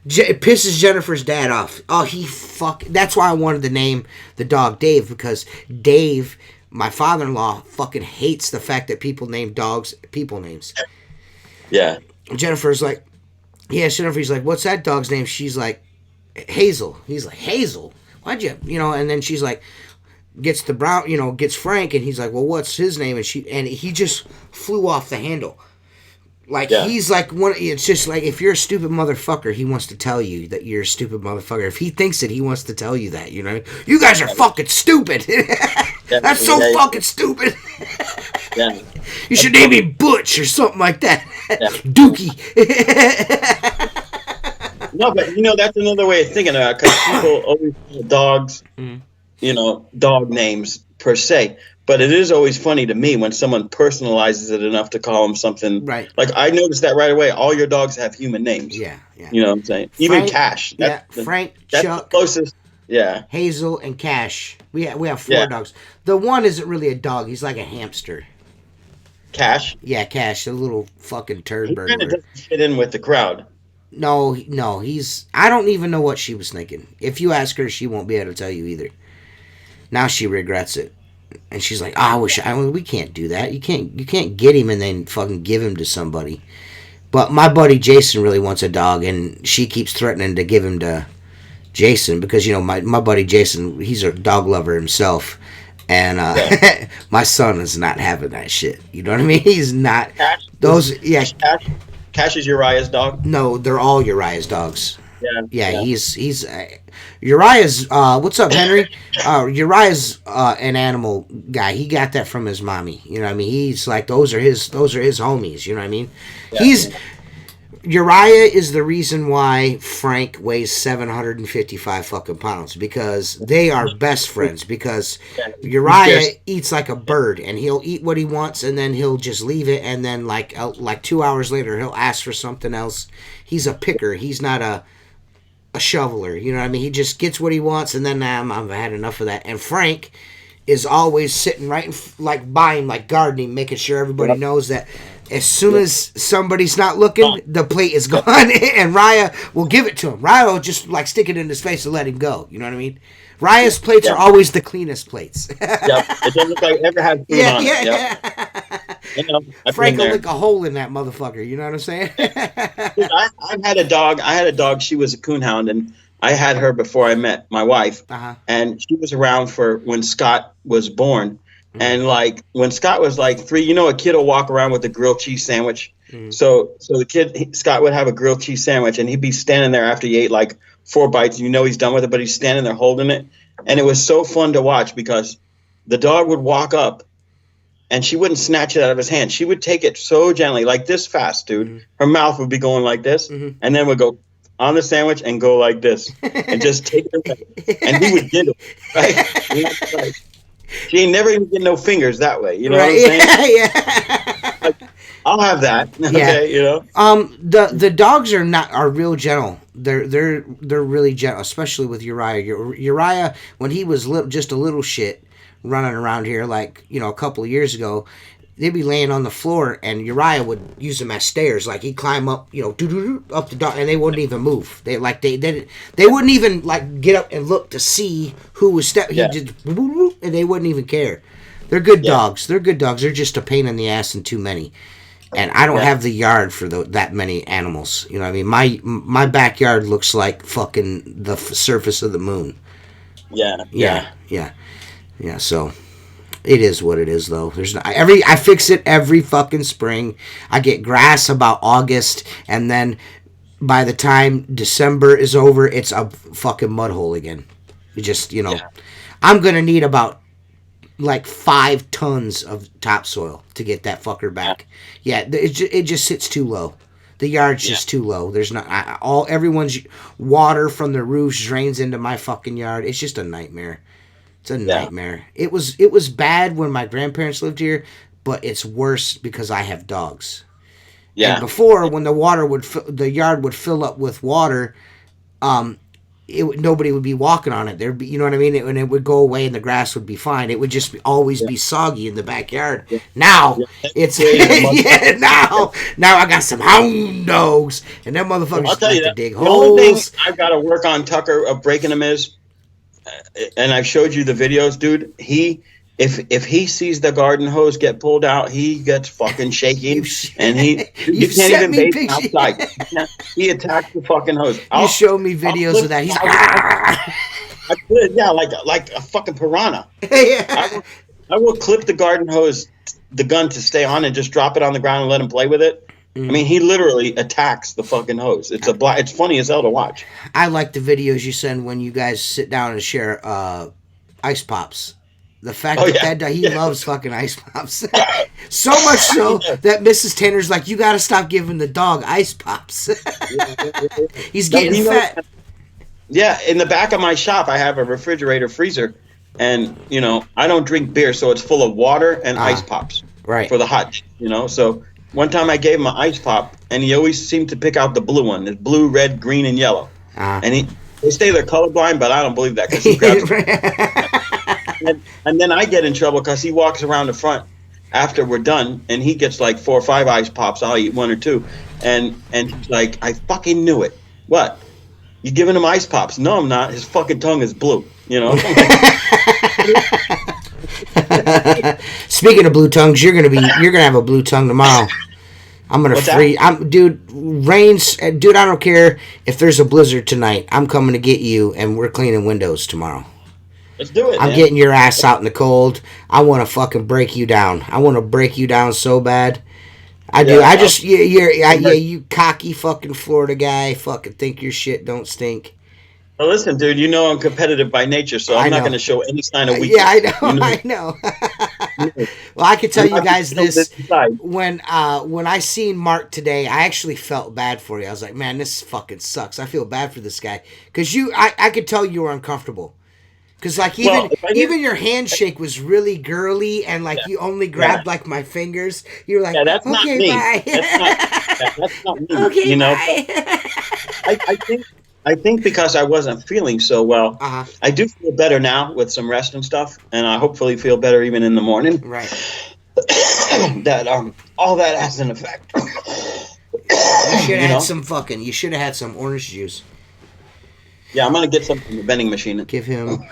It pisses Jennifer's dad off. Oh, he fuck. That's why I wanted to name the dog Dave, because Dave, my father-in-law, fucking hates the fact that people name dogs people names. Yeah, Jennifer's like, yeah, Jennifer's like, what's that dog's name? She's like, Hazel. He's like, Hazel? Why'd you, and then she's like, gets the brown, gets Frank, and he's like, well, what's his name? And he just flew off the handle. Like, yeah. he's like one. It's just like, if you're a stupid motherfucker, he wants to tell you that you're a stupid motherfucker. If he thinks it, he wants to tell you that. You guys are fucking stupid. Yeah, That's so yeah, fucking stupid. yeah. You That's should name me funny. Butch or something like that. Yeah. Dookie. No, but that's another way of thinking about it, because people always call dogs, Mm, dog names per se. But it is always funny to me when someone personalizes it enough to call them something. right. Like, I noticed that right away. All your dogs have human names. Yeah, yeah. You know what I'm saying? Even Frank, Cash. yeah, Frank, That's the Chuck, closest. Yeah, Hazel, and Cash. We have four yeah. dogs. The one isn't really a dog. He's like a hamster. Cash. Yeah, Cash, a little fucking turd He kind of burglar. doesn't fit in with the crowd. No, no, he's. I don't even know what she was thinking. If you ask her, she won't be able to tell you either. Now she regrets it, and she's like, "Oh, I wish we can't do that. You can't get him and then fucking give him to somebody." But my buddy Jason really wants a dog, and she keeps threatening to give him to Jason because my buddy Jason, he's a dog lover himself, and Yeah. my son is not having that shit. You know what I mean? He's not. Cash. Those, yeah. Cash is Uriah's dog. No, they're all Uriah's dogs. Yeah. Yeah, Yeah. he's Uriah's. What's up, Henry? Uriah's an animal guy. He got that from his mommy. You know what I mean? He's like those are his homies. You know what I mean? Yeah. He's Uriah is the reason why Frank weighs 755 fucking pounds, because they are best friends. Because Yeah. Uriah eats like a bird, and he'll eat what he wants, and then he'll just leave it, and then like 2 hours later he'll ask for something else. He's a picker. He's not a shoveler. You know what I mean? He just gets what he wants, and then I've had enough of that. And Frank is always sitting right like by him, like guarding him, making sure everybody Yep. knows that as soon Yep. as somebody's not looking, the plate is gone, and Raya will give it to him. Raya will just like stick it in his face and let him go. You know what I mean? Raya's plates are Yep. always the cleanest plates. Yep. It doesn't look like it ever had food Yeah, on yeah, it. Yep. yeah. I've Frank been will there. lick a hole in that motherfucker. You know what I'm saying? Dude, I've had a dog. I had a dog. She was a coonhound, and I had her before I met my wife. Uh-huh. And she was around for when Scott was born. And like when Scott was like 3, a kid will walk around with a grilled cheese sandwich. Mm. So the kid Scott would have a grilled cheese sandwich, and he'd be standing there after he ate like 4 bites. He's done with it, but he's standing there holding it. And it was so fun to watch because the dog would walk up, and she wouldn't snatch it out of his hand. She would take it so gently, like this fast, dude. Mhm. Her mouth would be going like this, Mhm. and then would go on the sandwich and go like this, and just take it away. And he would giggle, right? Like, she ain't never even get no fingers that way. You know what I'm saying? Yeah. I'll have that. Okay, The dogs are real gentle. They're really gentle, especially with Uriah. Uriah, when he was just a little shit running around here, like a couple of years ago, they'd be laying on the floor, and Uriah would use them as stairs. Like he'd climb up, up the dog, and they wouldn't even move. They wouldn't even like get up and look to see who was step. Yeah. He just and they wouldn't even care. They're good Yeah. dogs. They're good dogs. They're just a pain in the ass and too many. And I don't Yeah. have the yard for that many animals. You know what I mean? My backyard looks like fucking the surface of the moon. Yeah. So it is what it is, though. I fix it every fucking spring. I get grass about August, and then by the time December is over, it's a fucking mud hole again. You just Yeah. I'm gonna need about like 5 tons of topsoil to get that fucker back. Yeah, it just sits too low. The yard's just too low. There's not everyone's water from the roofs drains into my fucking yard. It's just a nightmare. It's a nightmare. It was bad when my grandparents lived here, but it's worse because I have dogs. And Yeah. before, when the yard would fill up with water, nobody would be walking on it. There'd be, you know what I mean? And it would go away and the grass would be fine. It would just always be soggy in the backyard. Yeah. Now Yeah. it's yeah. Now I got some hound dogs, and them motherfuckers I'll tell like you to that. dig The only thing holes. I've got to work on Tucker of breaking him is, and I've showed you the videos, dude. If he sees the garden hose get pulled out, he gets fucking shaking, and you can't even bait outside. He attacks the fucking hose. You show me videos of that. He's like, yeah, like a fucking piranha. Yeah. I will clip the garden hose, the gun to stay on, and just drop it on the ground and let him play with it. I mean, he literally attacks the fucking hose. It's funny as hell to watch. I like the videos you send when you guys sit down and share ice pops. The fact that he loves fucking ice pops. So much so that Mrs. Tanner's like, you got to stop giving the dog ice pops. He's getting fat. Yeah, in the back of my shop, I have a refrigerator freezer. And, I don't drink beer, so it's full of water and ice pops. Right. For the hot, So one time I gave him an ice pop, and he always seemed to pick out the blue one. There's blue, red, green, and yellow. And they say they're colorblind, but I don't believe that because he grabs and then I get in trouble because he walks around the front after we're done, and he gets like 4 or 5 ice pops. I'll eat 1 or 2. And he's like, I fucking knew it. What? You giving him ice pops? No, I'm not. His fucking tongue is blue. Speaking of blue tongues, you're gonna have a blue tongue tomorrow. I'm gonna free. Dude, rains. Dude, I don't care if there's a blizzard tonight. I'm coming to get you, and we're cleaning windows tomorrow. Let's do it. I'm getting your ass out in the cold. I want to fucking break you down. I want to break you down so bad. I do. I just you cocky fucking Florida guy. Fucking think your shit don't stink. Well, listen, dude. I'm competitive by nature, so I'm not going to show any sign of weakness. Yeah, I know. Well, I can tell you guys this. When I seen MArc today, I actually felt bad for you. I was like, man, this fucking sucks. I feel bad for this guy because I could tell you were uncomfortable. Because like even your handshake was really girly, and like you only grabbed like my fingers. You were like, that's okay, not me. bye. That's not me. Okay, bye. I think because I wasn't feeling so well, I do feel better now with some rest and stuff, and I hopefully feel better even in the morning. Right. That all that has an effect. You should have had some fucking. You should have had some orange juice. Yeah, I'm gonna get some from the vending machine. Give him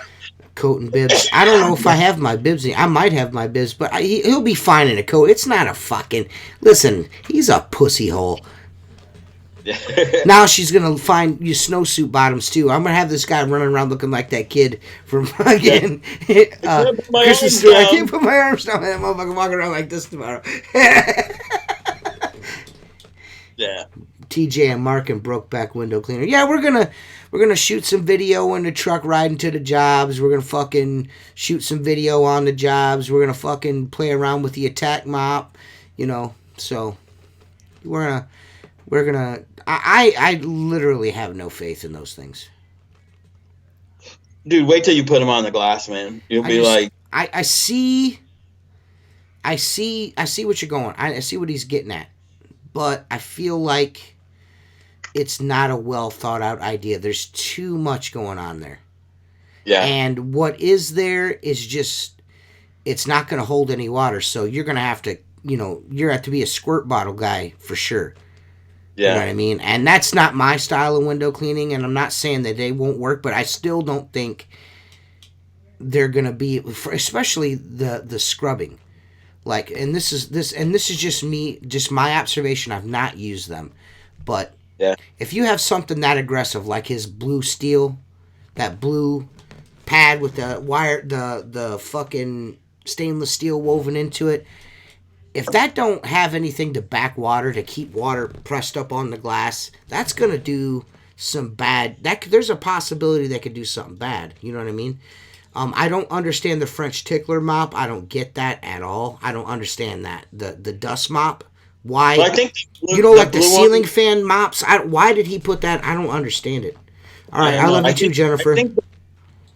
coat and bibs. I don't know if I have my bibs. I might have my bibs, but he'll be fine in a coat. It's not a fucking. Listen, he's a pussy hole. Now she's gonna find you snowsuit bottoms too. I'm gonna have this guy running around looking like that kid from fucking Christmas Story. I can't put my arms down. That motherfucker walking around like this tomorrow. Yeah. TJ and MArc and Brokeback Window Cleaner. Yeah, we're gonna shoot some video in the truck riding to the jobs. We're gonna fucking shoot some video on the jobs. We're gonna fucking play around with the attack mop. So we're gonna. I literally have no faith in those things. Dude, wait till you put them on the glass, man. You'll be like, I see what you're going. I see what he's getting at, but I feel like it's not a well thought out idea. There's too much going on there. Yeah. And what is there is just, it's not going to hold any water. So you're going to have to, you're going to have to be a squirt bottle guy for sure. Yeah. You know what I mean? And that's not my style of window cleaning, and I'm not saying that they won't work, but I still don't think they're going to be, especially the scrubbing. Like, and this is just me, just my observation. I've not used them, but if you have something that aggressive, like his blue steel, that blue pad with the wire, the fucking stainless steel woven into it, if that don't have anything to back water, to keep water pressed up on the glass, that's going to do some bad. There's a possibility that could do something bad. You know what I mean? I don't understand the French tickler mop. I don't get that at all. I don't understand that. The dust mop. Why? Well, I think like the ceiling fan mops. Why did he put that? I don't understand it. All right, I love you too, Jennifer. I think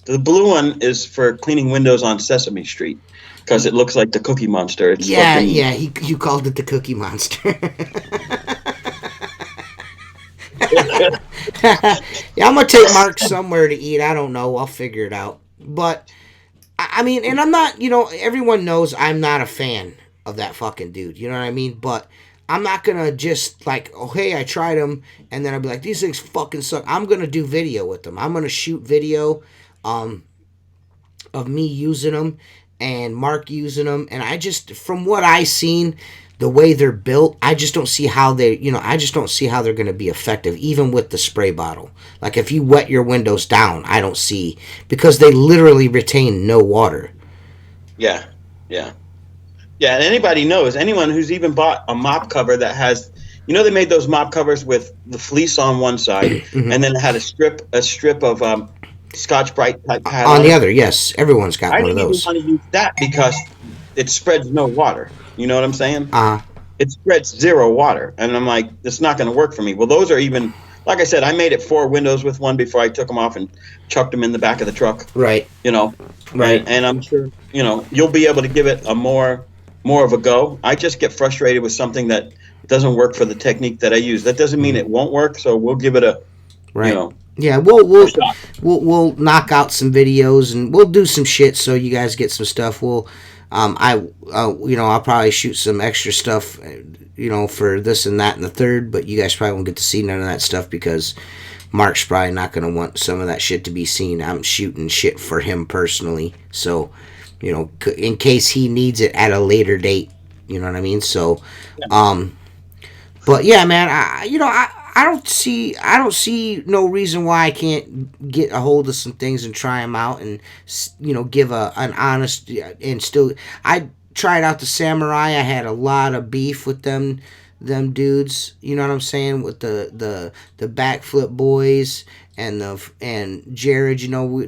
the blue one is for cleaning windows on Sesame Street. Because it looks like the Cookie Monster. It's you called it the Cookie Monster. Yeah, I'm gonna take Mark somewhere to eat. I don't know. I'll figure it out. But I mean, and I'm not. Everyone knows I'm not a fan of that fucking dude. You know what I mean? But I'm not gonna just like, oh hey, I tried them, and then I'll be like, these things fucking suck. I'm gonna do video with them. I'm gonna shoot video. Um, of me using them and Mark using them, and I just, from what I seen, the way they're built, I just don't see how I just don't see how they're going to be effective, even with the spray bottle. Like if you wet your windows down, I don't see, because they literally retain no water. Yeah, yeah, yeah. And anybody knows, anyone who's even bought a mop cover that has, they made those mop covers with the fleece on one side, Mm-hmm. and then it had a strip of Scotch Brite type pad On on the it. other, yes, everyone's got I one of didn't even those. want to use that because it spreads no water. You know what I'm saying? Uh It spreads zero water, and I'm like, it's not going to work for me. Well, those are even, like I said, I made it 4 windows with one before I took them off and chucked them in the back of the truck. right, You know, right. and I'm sure you'll be able to give it a more of a go. I just get frustrated with something that doesn't work for the technique that I use. That doesn't mean it won't work. So we'll give it a Right. you know Yeah, a shot. we'll knock out some videos and we'll do some shit so you guys get some stuff. I'll probably shoot some extra stuff, for this and that and the third, but you guys probably won't get to see none of that stuff because Mark's probably not going to want some of that shit to be seen. I'm shooting shit for him personally, so in case he needs it at a later date. You know what I mean? So, but yeah, man, I don't see no reason why I can't get a hold of some things and try them out and give an honest and still. I tried out the Samurai. I had a lot of beef with them dudes. You know what I'm saying, with the backflip boys and Jared.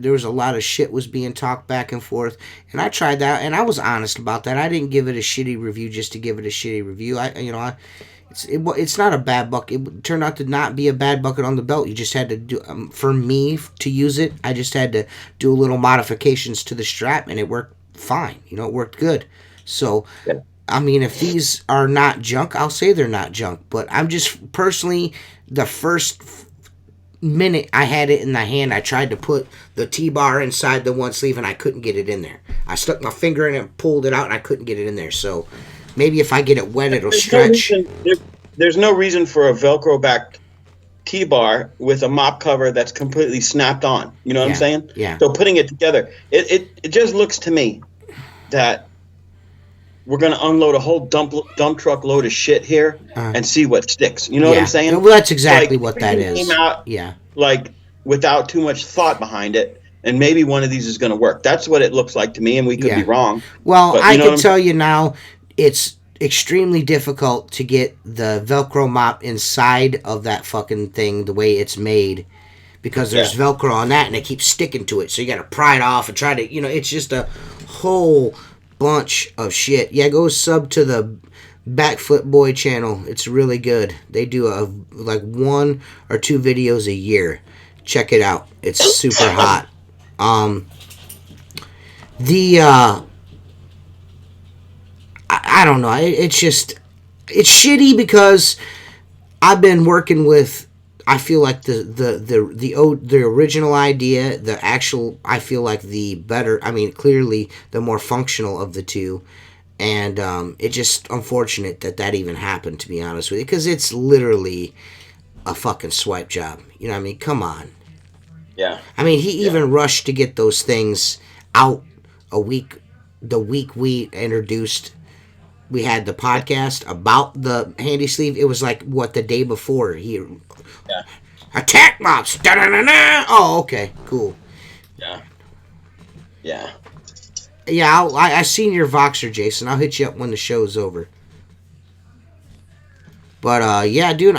There was a lot of shit was being talked back and forth, and I tried that and I was honest about that. I didn't give it a shitty review just to give it a shitty review. It's not a bad bucket. It turned out to not be a bad bucket on the belt. You just had to do, for me to use it, I just had to do a little modifications to the strap, and it worked fine. It worked good. So, Yeah. I mean, if these are not junk, I'll say they're not junk. But I'm just personally, the first minute I had it in the hand, I tried to put the T-bar inside the one sleeve, and I couldn't get it in there. I stuck my finger in it and pulled it out, and I couldn't get it in there. So, maybe if I get it wet, it'll stretch. There's no reason for a Velcro back T-bar with a mop cover that's completely snapped on. You know what I'm saying? Yeah. So putting it together, it just looks to me that we're going to unload a whole dump truck load of shit here and see what sticks. You know what I'm saying? Well, that's exactly what that everything is. Came out without too much thought behind it, and maybe one of these is going to work. That's what it looks like to me, and we could be wrong. Well, I can tell you now, it's extremely difficult to get the Velcro mop inside of that fucking thing the way it's made, because there's Velcro on that and it keeps sticking to it, so you gotta pry it off and try to, it's just a whole bunch of shit. Yeah, go sub to the Backflip Boy channel. It's really good. They do like 1 or 2 videos a year. Check it out. It's super hot. I don't know. It's shitty because I've been working with. I feel like the original idea, the actual. I feel like the better. I mean, clearly the more functional of the two, and it's just unfortunate that even happened. To be honest with you, because it's literally a fucking swipe job. You know what I mean? Come on. Yeah. I mean, he even rushed to get those things out the week we introduced. We had the podcast about the handy sleeve. It was like, the day before. Attack mops. Da-da-da-da. Oh, okay, cool. Yeah. Yeah. Yeah, I seen your Voxer, Jason. I'll hit you up when the show's over. But yeah, dude,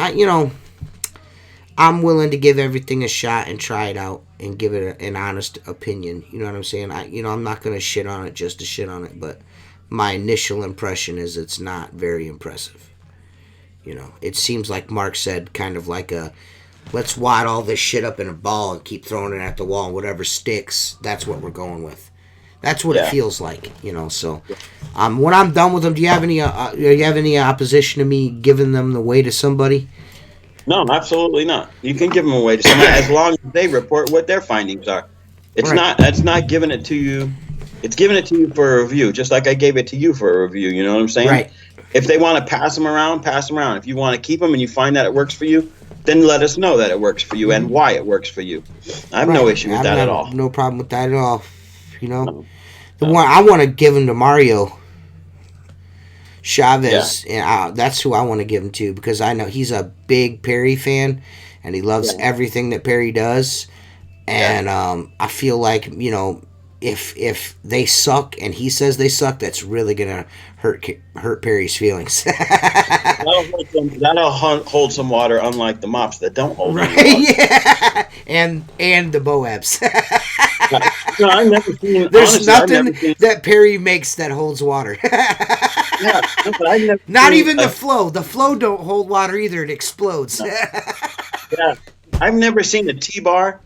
I'm willing to give everything a shot and try it out and give it an honest opinion. You know what I'm saying? I'm not gonna shit on it just to shit on it, but my initial impression is it's not very impressive. It seems like Mark said, kind of like let's wad all this shit up in a ball and keep throwing it at the wall, and whatever sticks, that's what we're going with. That's what it feels like, So, when I'm done with them, do you have any opposition to me giving them the way to somebody? No, absolutely not. You can give them away to somebody as long as they report what their findings are. It's Right. not. It's not giving it to you. It's giving it to you for a review, just like I gave it to you for a review. You know what I'm saying? Right. If they want to pass them around, pass them around. If you want to keep them and you find that it works for you, then let us know that it works for you and why it works for you. I have no Right. issue I with that at have all. no problem with that at all. You know, No, the no. one I want to give him to Mario Yeah, Chavez, and that's who I want to give him to because I know he's a big Perry fan, and he loves yeah, everything that Perry does. yeah. And I feel like if they suck and he says they suck, that's really gonna hurt Perry's feelings. That'll hold some water, unlike the mops that don't hold Right? any water. Yeah. And the Boabs. Yeah. No, I've never seen. There's Honestly, I've never nothing seen. that Perry makes that holds water. Yeah, no, but I've never Not seen even the a. flow. The flow don't hold water either. It explodes. No, yeah, I've never seen a T-bar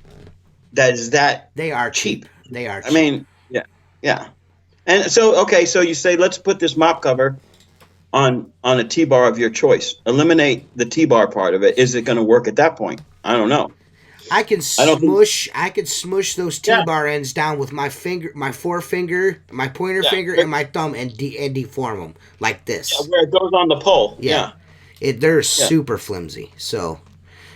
that is that They are cheap. cheap. They are I cheap. mean, yeah, yeah. And so, okay, so you say let's put this mop cover on a T-bar of your choice. Eliminate the T-bar part of it. Is it going to work at that point? I don't know. I don't think. I could smush those Yeah, T-bar ends down with my finger, my forefinger, my pointer yeah, finger, and my thumb, and deform them like yeah. this. Where it goes on the pole. Yeah, Yeah, they're yeah, super flimsy. So,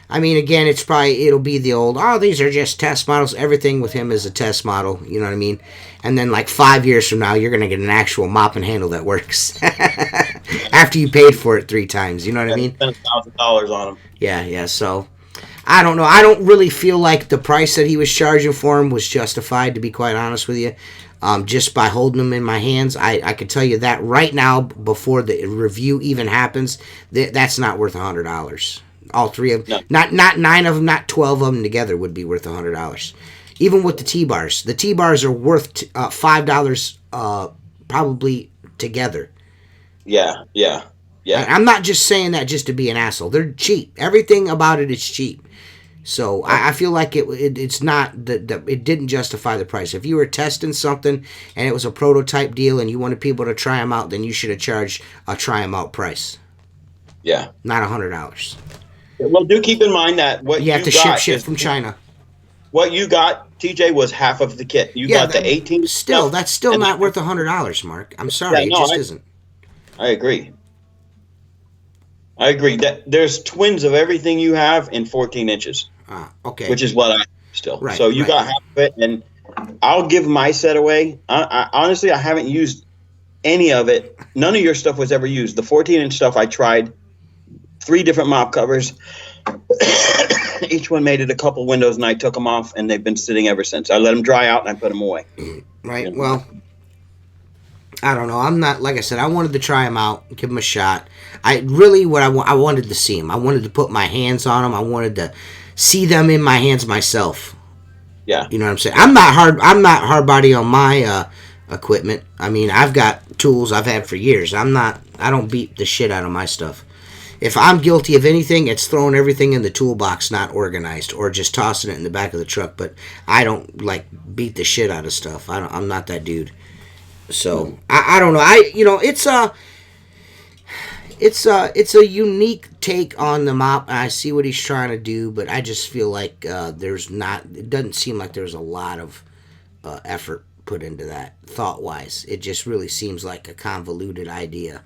I mean, again, it'll be the old. Oh, these are just test models. Everything with him is a test model. You know what I mean? And then like 5 years from now, you're gonna get an actual mop and handle that works. After you paid for it 3 times. You know what I yeah. mean? Spend $1,000 on them. Yeah, yeah. So I don't know. I don't really feel like the price that he was charging for him was justified, to be quite honest with you. Just by holding them in my hands, I could tell you that right now, before the review even happens, that's not worth $100. All three of them, No, not nine of them, not 12 of them together would be worth $100. Even with the T bars are worth $5 probably together. yeah, yeah, And yeah, I'm not just saying that just to be an asshole. They're cheap. Everything about it is cheap. So yeah, I feel like it's not it didn't justify the price. If you were testing something and it was a prototype deal and you wanted people to try them out, then you should have charged a try them out price, yeah. not $100. Well, do keep in mind that You have to ship shit from China. what you got, TJ, was half of the kit. You Yeah, got the 18 still stuff, that's still and not worth $100, Mark. I'm yeah, sorry, it no, just isn't. I agree. I agree that there's twins of everything you have in 14 inches, Okay, which is what I have still. right, So you right. got half of it, and I'll give my set away. Honestly, I haven't used any of it. None of your stuff was ever used. The 14-inch stuff I tried 3 different mop covers. Each one made it a couple windows, and I took them off, and they've been sitting ever since. I let them dry out, and I put them away. Right. You know? Well, I don't know. I'm not like I said. I wanted to try them out, give them a shot. I really what I wanted to see them. I wanted to put my hands on them. I wanted to see them in my hands myself. Yeah, You know what I'm saying? I'm not hard. I'm not hard body on my equipment. I mean, I've got tools I've had for years. I'm not. I don't beat the shit out of my stuff. If I'm guilty of anything, it's throwing everything in the toolbox, not organized, or just tossing it in the back of the truck. But I don't like beat the shit out of stuff. I'm not that dude. So I don't know. It's a unique take on the mop. I see what he's trying to do, but I just feel like there's not. It doesn't seem like there's a lot of effort put into that thought wise. It just really seems like a convoluted idea.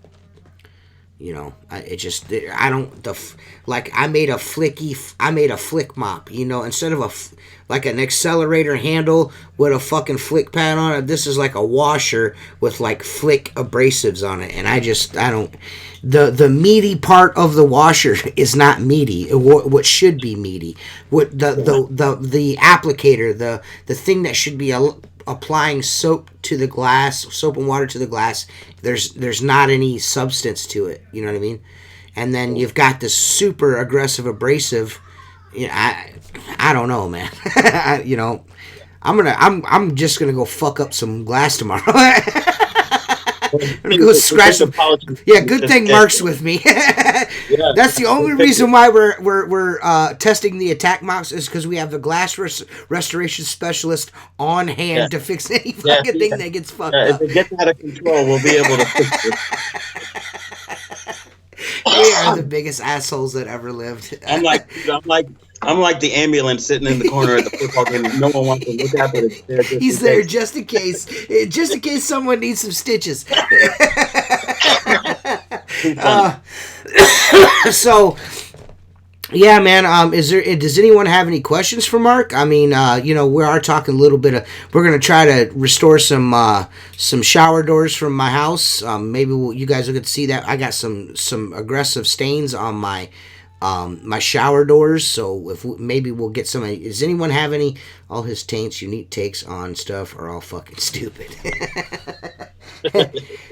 It just I don't like I made a flick mop. Instead of like an accelerator handle with a fucking flick pad on it, this is like a washer with like flick abrasives on it, and I don't. The meaty part of the washer is not meaty. What should be meaty? What the applicator, the thing that should be applying soap and water to the glass. There's not any substance to it. You know what I mean? And then you've got this super aggressive abrasive. I don't know, man. I'm just gonna go fuck up some glass tomorrow. I'm gonna go scratch some. Yeah, good thing Mark's with me. Yeah. That's the only reason why we're testing the attack mops is because we have the glass restoration specialist on hand Yeah. to fix any Yeah, fucking thing that gets fucked if up. it gets out of control, we'll be able to fix it. We are the biggest assholes that ever lived. I'm like, dude, I'm like the ambulance sitting in the corner at the football game that no one wants to look at, but it's there just He's in there case. just in case someone needs some stitches. Too funny. So yeah, man. Does anyone have any questions for Mark? I mean, we are talking a little bit of. We're gonna try to restore some shower doors from my house. Maybe you guys will get to see that. I got some aggressive stains on my shower doors. So maybe we'll get some. Does anyone have any? All his taints, unique takes on stuff are all fucking stupid.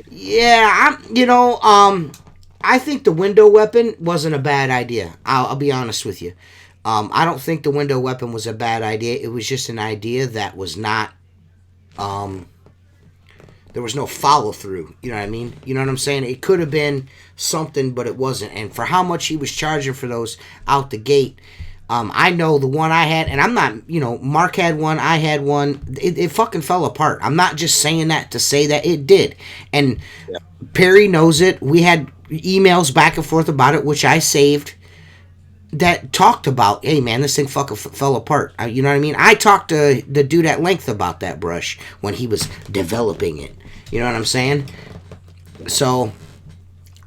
Yeah, I think the window weapon wasn't a bad idea. I'll be honest with you. I don't think the window weapon was a bad idea. It was just an idea that was not. There was no follow through. You know what I mean? You know what I'm saying? It could have been something, but it wasn't. And for how much he was charging for those out the gate, I know the one I had, and I'm not. Mark had one. I had one. It fucking fell apart. I'm not just saying that to say that it did. And Perry knows it. We had emails back and forth about it, which I saved, that talked about, hey man, this thing fucking fell apart. You know what I mean? I talked to the dude at length about that brush when he was developing it. You know what I'm saying? So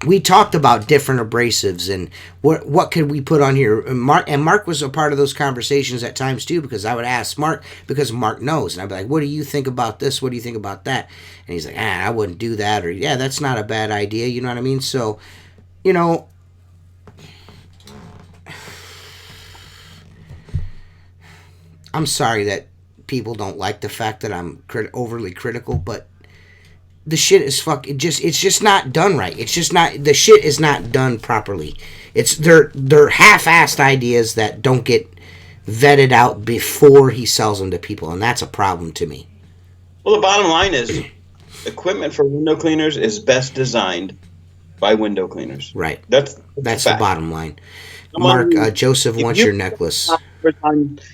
we talked about different abrasives and what could we put on here. And Mark was a part of those conversations at times too, because I would ask Mark, because Mark knows, and I'd be like, what do you think about this? What do you think about that? And he's like, I wouldn't do that, or yeah, that's not a bad idea. You know what I mean? So, I'm sorry that people don't like the fact that I'm overly critical, but the shit is it's just not done right. It's just not, the shit is not done properly. They're half-assed ideas that don't get vetted out before he sells them to people, and that's a problem to me. Well, the bottom line is equipment for window cleaners is best designed by window cleaners. Right. That's the bottom line. Mark, Joseph wants your necklace.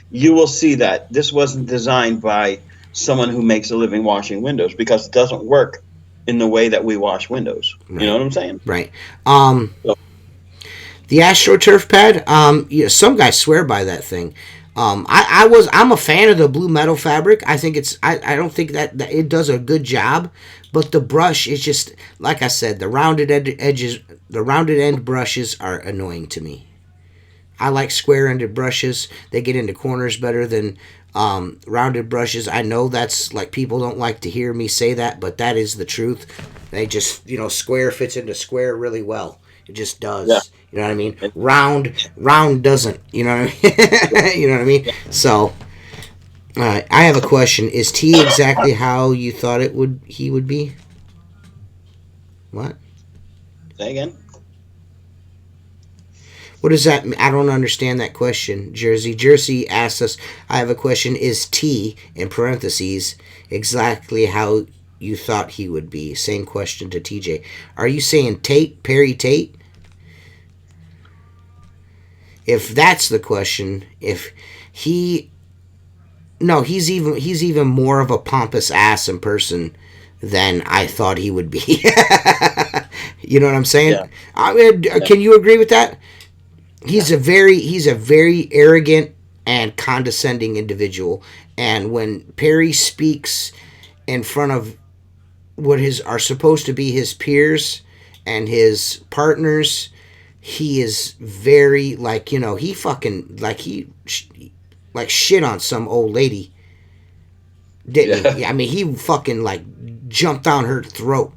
You will see that this wasn't designed by someone who makes a living washing windows, because it doesn't work in the way that we wash windows. Right. You know what I'm saying? Right. The AstroTurf pad, some guys swear by that thing. I'm a fan of the blue metal fabric. I think I don't think that it does a good job, but the brush is just, like I said, the rounded end brushes are annoying to me. I like square-ended brushes. They get into corners better than rounded brushes. I know that's like, people don't like to hear me say that, but that is the truth. They just, square fits into square really well. It just does. Yeah. You know what I mean? Round doesn't. You know what I mean? You know what I mean? So, I have a question. Is T exactly how you thought he would be? What? Say again. What does that mean? I don't understand that question. Jersey asks us, I have a question. Is T, in parentheses, exactly how you thought he would be? Same question to TJ. Are you saying Perry Tate? If that's the question, he's even more of a pompous ass in person than I thought he would be. You know what I'm saying? Yeah. Can you agree with that? He's a very arrogant and condescending individual, and when Perry speaks in front of what are supposed to be his peers and his partners, he is very he fucking shit on some old lady, didn't he? I mean, he fucking jumped down her throat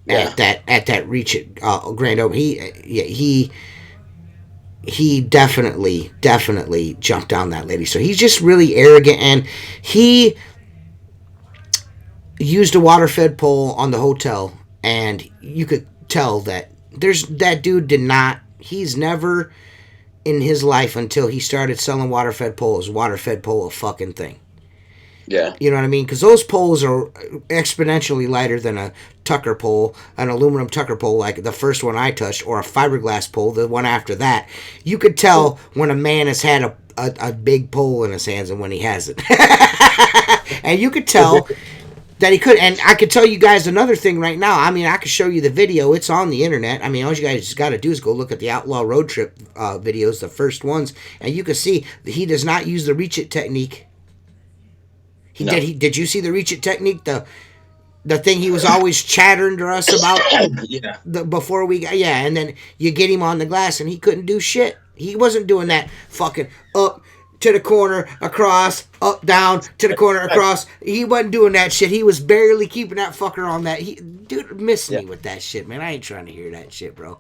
at that reach at Grand Opening. He definitely jumped down that lady. So he's just really arrogant, and he used a water-fed pole on the hotel, and you could tell that that dude he's never in his life, until he started selling water-fed poles, water-fed pole a fucking thing. Yeah. You know what I mean? Because those poles are exponentially lighter than a Tucker pole, an aluminum Tucker pole, like the first one I touched, or a fiberglass pole, the one after that. You could tell when a man has had a big pole in his hands and when he hasn't. And you could tell That he could. And I could tell you guys another thing right now. I mean, I could show you the video. It's on the internet. I mean, all you guys got to do is go look at the Outlaw Road Trip videos, the first ones, and you can see that he does not use the reach it technique. No. Did you see the reach it technique? The thing he was always chattering to us about Yeah. before we got, yeah, and then you get him on the glass and he couldn't do shit. He wasn't doing that fucking up to the corner, across, up, down, to the corner, across. He wasn't doing that shit. He was barely keeping that fucker on that. Dude, missed me with that shit, man. I ain't trying to hear that shit, bro.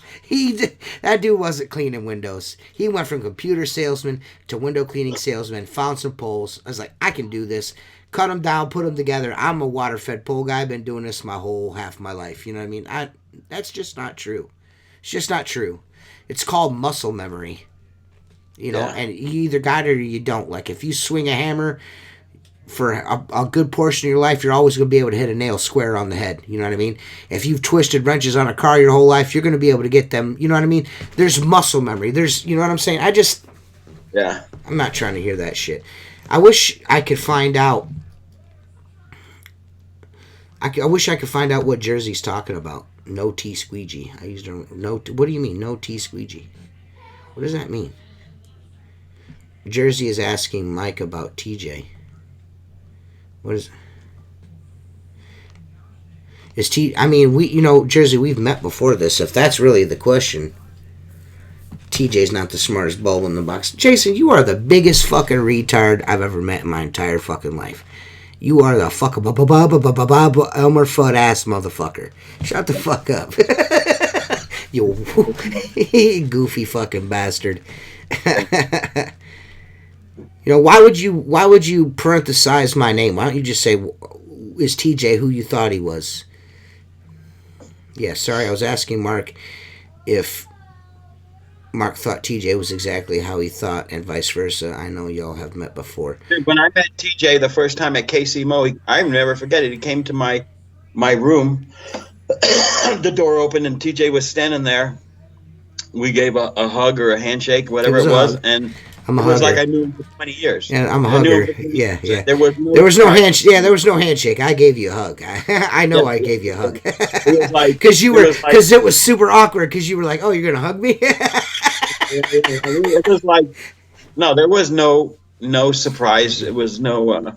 That dude wasn't cleaning windows. He went from computer salesman to window cleaning salesman, found some poles. I was like, I can do this. Cut them down, put them together. I'm a water-fed pole guy. I've been doing this my whole half my life. You know what I mean? That's just not true. It's just not true. It's called muscle memory. You know, and you either got it or you don't. Like, if you swing a hammer for a good portion of your life, you're always going to be able to hit a nail square on the head. You know what I mean? If you've twisted wrenches on a car your whole life, you're going to be able to get them. You know what I mean? There's muscle memory. You know what I'm saying? I'm not trying to hear that shit. I wish I could find out. I wish I could find out what Jersey's talking about. No T squeegee. I used no. What do you mean, no T squeegee? What does that mean? Jersey is asking Mike about TJ. What is T? I mean, Jersey, we've met before this. If that's really the question, TJ's not the smartest bulb in the box. Jason, you are the biggest fucking retard I've ever met in my entire fucking life. You are the fucking Elmer Fudd ass motherfucker. Shut the fuck up. You goofy fucking bastard. Why would you parenthesize my name? Why don't you just say, is TJ who you thought he was? Yeah, sorry, I was asking Mark if Mark thought TJ was exactly how he thought, and vice versa. I know y'all have met before. When I met TJ the first time at KC Mo, I never forget it. He came to my room, the door opened, and TJ was standing there. We gave a hug or a handshake, whatever it was, and it was like I knew him for 20 years. Yeah, I'm a hugger. Yeah. There was no handshake. Yeah, there was no handshake. I gave you a hug. I know I gave you a hug. It was like because it was super awkward. Because you were like, "Oh, you're gonna hug me." It was like, no, there was no surprise. It was no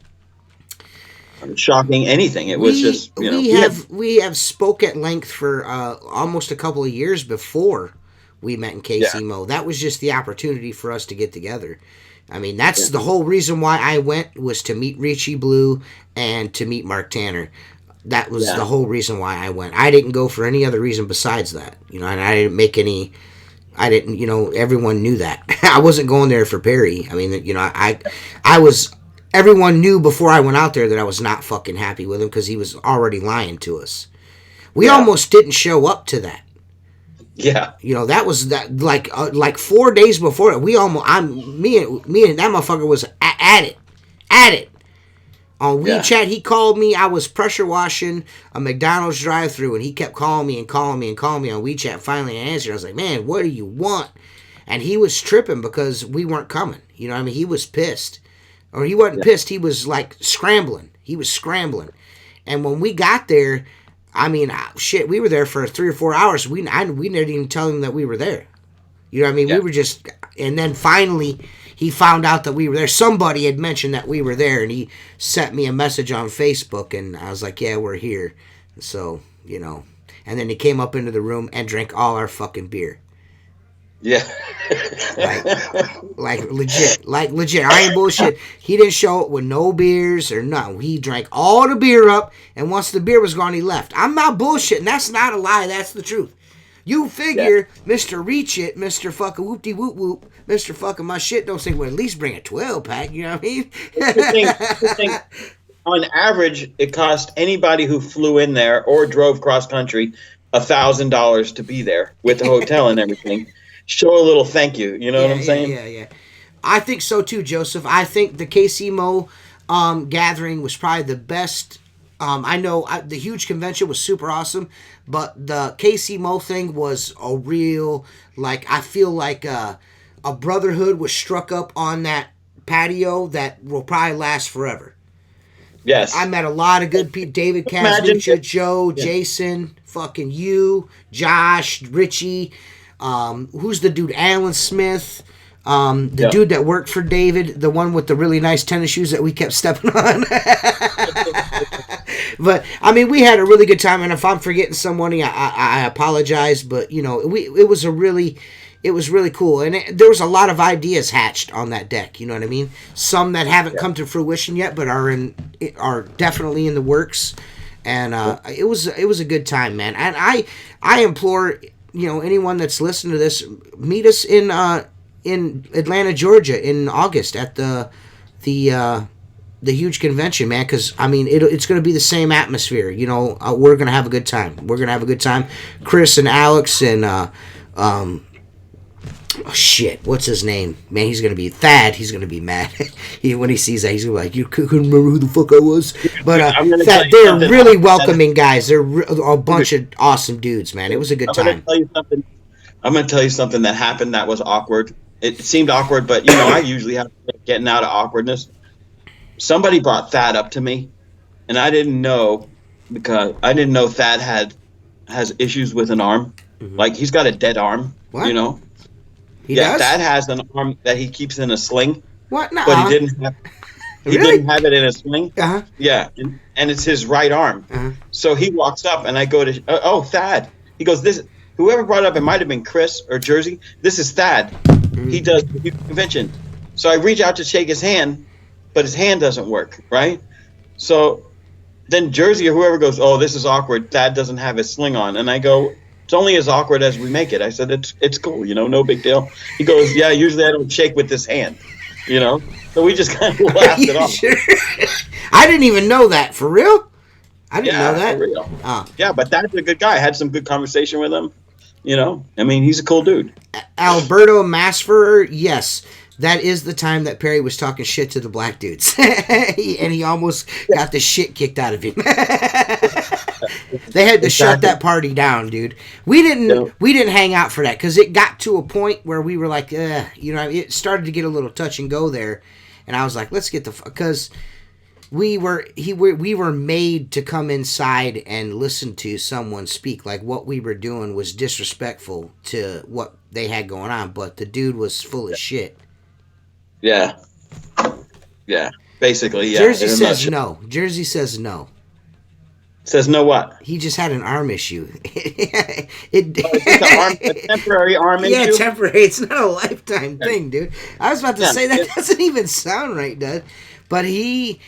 shocking anything. It was just we have spoke at length for almost a couple of years before we met in KC Mo. That was just the opportunity for us to get together. I mean, that's the whole reason why I went, was to meet Richie Blue and to meet Mark Tanner. That was the whole reason why I went. I didn't go for any other reason besides that. And I didn't make any. I didn't. Everyone knew that. I wasn't going there for Perry. I mean, I was. Everyone knew before I went out there that I was not fucking happy with him because he was already lying to us. We almost didn't show up to that. Yeah. That was that like 4 days before it. Me and that motherfucker was at it. On WeChat, he called me. I was pressure washing a McDonald's drive-thru, and he kept calling me on WeChat. Finally, I answered. I was like, "Man, what do you want?" And he was tripping because we weren't coming. He was pissed. Or he wasn't pissed. He was like scrambling. He was scrambling. And when we got there, I mean, shit, we were there for 3 or 4 hours. We didn't even tell him that we were there. You know what I mean? We were just, and then finally he found out that we were there. Somebody had mentioned that we were there, and he sent me a message on Facebook, and I was like, yeah, we're here. So, and then he came up into the room and drank all our fucking beer. Yeah. like legit. I ain't bullshit. He didn't show up with no beers or nothing. He drank all the beer up, and once the beer was gone, he left. I'm not bullshitting. That's not a lie. That's the truth. You figure, Mr. Reach It, Mr. fucking whoop-de whoop whoop, Mr. fucking my shit don't think, well, at least bring a 12-pack, you know what I mean? The thing, on average, it cost anybody who flew in there or drove cross-country $1,000 to be there with the hotel and everything. Show a little thank you, you know what I'm saying? Yeah. I think so too, Joseph. I think the KC Mo gathering was probably the best. I know the huge convention was super awesome, but the KC Mo thing was a real, I feel like a brotherhood was struck up on that patio that will probably last forever. I Yes. met a lot of good people. David Imagine Caslucha, if, Joe, yeah, Jason, fucking you, Josh, Richie. Who's the dude? Alan Smith. The yeah. dude that worked for David, the one with the really nice tennis shoes that we kept stepping on. But I mean, we had a really good time, and if I'm forgetting somebody, I apologize. But you know, it was really cool, and there was a lot of ideas hatched on that deck. You know what I mean? Some that haven't Yeah. come to fruition yet, but are definitely in the works. And Cool. it was a good time, man. And I implore anyone that's listening to this, meet us in Atlanta, Georgia, in August at the the huge convention, man. Because I mean, it's going to be the same atmosphere. We're going to have a good time. We're going to have a good time. Chris and Alex and oh shit, what's his name? Man, he's gonna be Thad. He's gonna be mad. When he sees that, he's gonna be like, "You couldn't remember who the fuck I was." But I'm gonna tell Thad, you they're something. really welcoming guys. They're a bunch of awesome dudes, man. It was a good I'm gonna time. tell you something. I'm gonna tell you something that happened that was awkward. It seemed awkward, but I usually have getting out of awkwardness. Somebody brought Thad up to me, and I didn't know because I didn't know Thad has issues with an arm. Hmm. Like he's got a dead arm. What he Yeah, does? Thad has an arm that he keeps in a sling, What? but Nah. he Really? didn't have it in a sling. Uh huh. Yeah, and it's his right arm. Uh huh. So he walks up, and I go to, oh, Thad. He goes, this, whoever brought it up, it might have been Chris or Jersey. This is Thad. He does the convention. So I reach out to shake his hand, but his hand doesn't work, right? So then Jersey or whoever goes, oh, this is awkward. Thad doesn't have his sling on. And I go, it's only as awkward as we make it. I said, it's cool, no big deal. He goes, yeah, usually I don't shake with this hand, So we just kind of Are laughed it you off. sure? I didn't even know that. For real? I didn't know Yeah, that. for real. Oh. Yeah, but that's a good guy. I had some good conversation with him. I mean, he's a cool dude. Alberto Masfer, yes. That is the time that Perry was talking shit to the black dudes. And he almost got the shit kicked out of him. They had to shut that party down, dude. We didn't hang out for that because it got to a point where we were like, it started to get a little touch and go there. And I was like, let's get because we were made to come inside and listen to someone speak. Like what we were doing was disrespectful to what they had going on, but the dude was full of shit. Yeah. Yeah. Basically, yeah. Jersey says no. Jersey says no. Says no what? He just had an arm issue. A temporary arm issue? Yeah, temporary. It's not a lifetime thing, dude. I was about to say that doesn't even sound right, dude. But he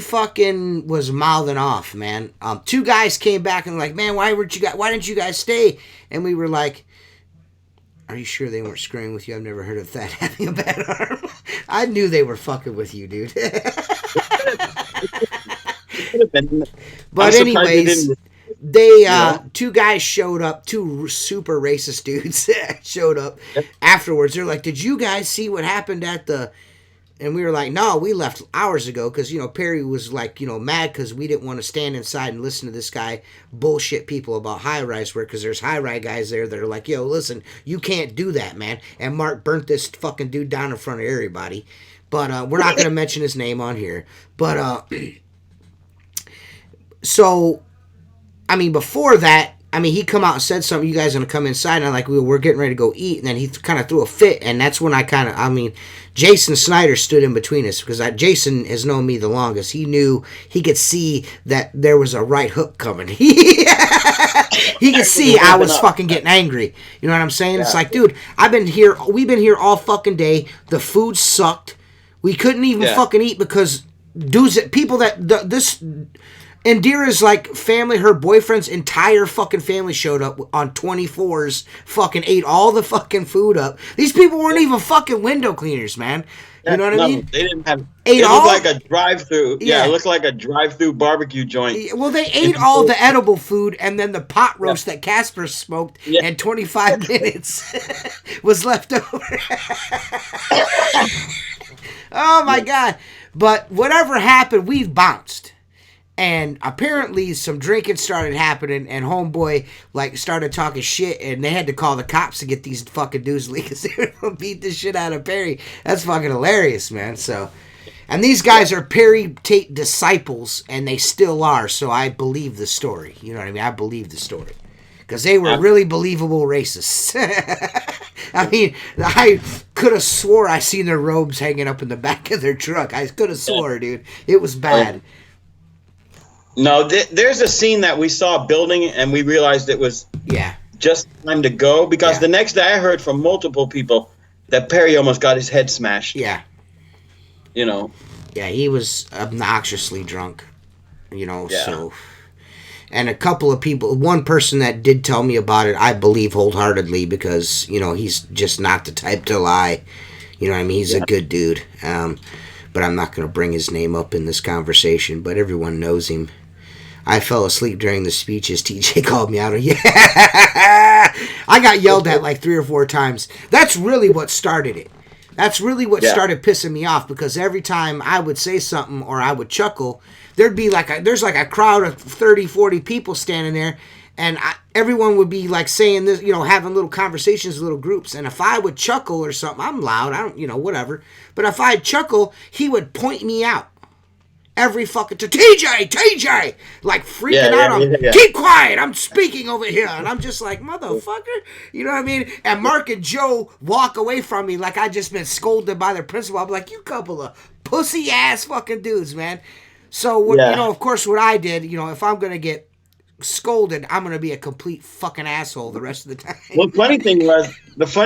fucking was mouthing off, man. Two guys came back and were like, man, why didn't you guys stay? And we were like, are you sure they weren't screwing with you? I've never heard of that having a bad arm. I knew they were fucking with you, dude. But anyways, two guys showed up, two super racist dudes showed up afterwards. They're like, did you guys see what happened at the... And we were like, no, we left hours ago because, Perry was like, mad because we didn't want to stand inside and listen to this guy bullshit people about high-rise work because there's high-rise guys there that are like, yo, listen, you can't do that, man. And MArc burnt this fucking dude down in front of everybody. But we're not going to mention his name on here. But, so, I mean, before that, he come out and said something, you guys are going to come inside, and I'm like, we're getting ready to go eat, and then he kind of threw a fit, and that's when Jason Snyder stood in between us, because Jason has known me the longest. He knew, he could see that there was a right hook coming. He could see I was fucking getting angry. You know what I'm saying? Yeah. It's like, dude, we've been here all fucking day, the food sucked, we couldn't even fucking eat because dudes, people that, this... Indira's like family, her boyfriend's entire fucking family showed up on 24s, fucking ate all the fucking food up. These people weren't even fucking window cleaners, man. You know what I mean? They didn't have. It looked like a drive-through. Yeah, it looked like a drive-through barbecue joint. Well, they ate all the edible food, and then the pot roast that Casper smoked, and 25 minutes was left over. Oh my god! But whatever happened, we've bounced. And apparently some drinking started happening, and homeboy started talking shit, and they had to call the cops to get these fucking dudes because they were gonna beat the shit out of Perry. That's fucking hilarious, man. So And these guys are Perry Tate disciples, and they still are. So I believe the story. You know what I mean? I believe the story because they were really believable racists. I mean, I could have swore I seen their robes hanging up in the back of their truck. I could have swore, dude. It was bad. No, there's a scene that we saw building, and we realized it was just time to go because the next day I heard from multiple people that Perry almost got his head smashed. Yeah. You know. Yeah, he was obnoxiously drunk. You know, so. And a couple of people, one person that did tell me about it, I believe wholeheartedly because, you know, he's just not the type to lie. You know what I mean? He's a good dude. But I'm not going to bring his name up in this conversation, but everyone knows him. I fell asleep during the speeches. TJ called me out. I got yelled at like 3 or 4 times. That's really what started it. That's really what started pissing me off because every time I would say something or I would chuckle, there'd be there's like a crowd of 30, 40 people standing there, and everyone would be like saying this, you know, having little conversations, little groups. And if I would chuckle or something, I'm loud, I don't, you know, whatever. But if I'd chuckle, he would point me out. Every fucking TJ, like freaking out on me. Keep quiet, I'm speaking over here. And I'm just like, motherfucker, you know what I mean? And Mark and Joe walk away from me like I just been scolded by their principal. I'm like, you couple of pussy ass fucking dudes, man. So, you know, of course, what I did, you know, if I'm going to get scolded, I'm going to be a complete fucking asshole the rest of the time. Well, the funny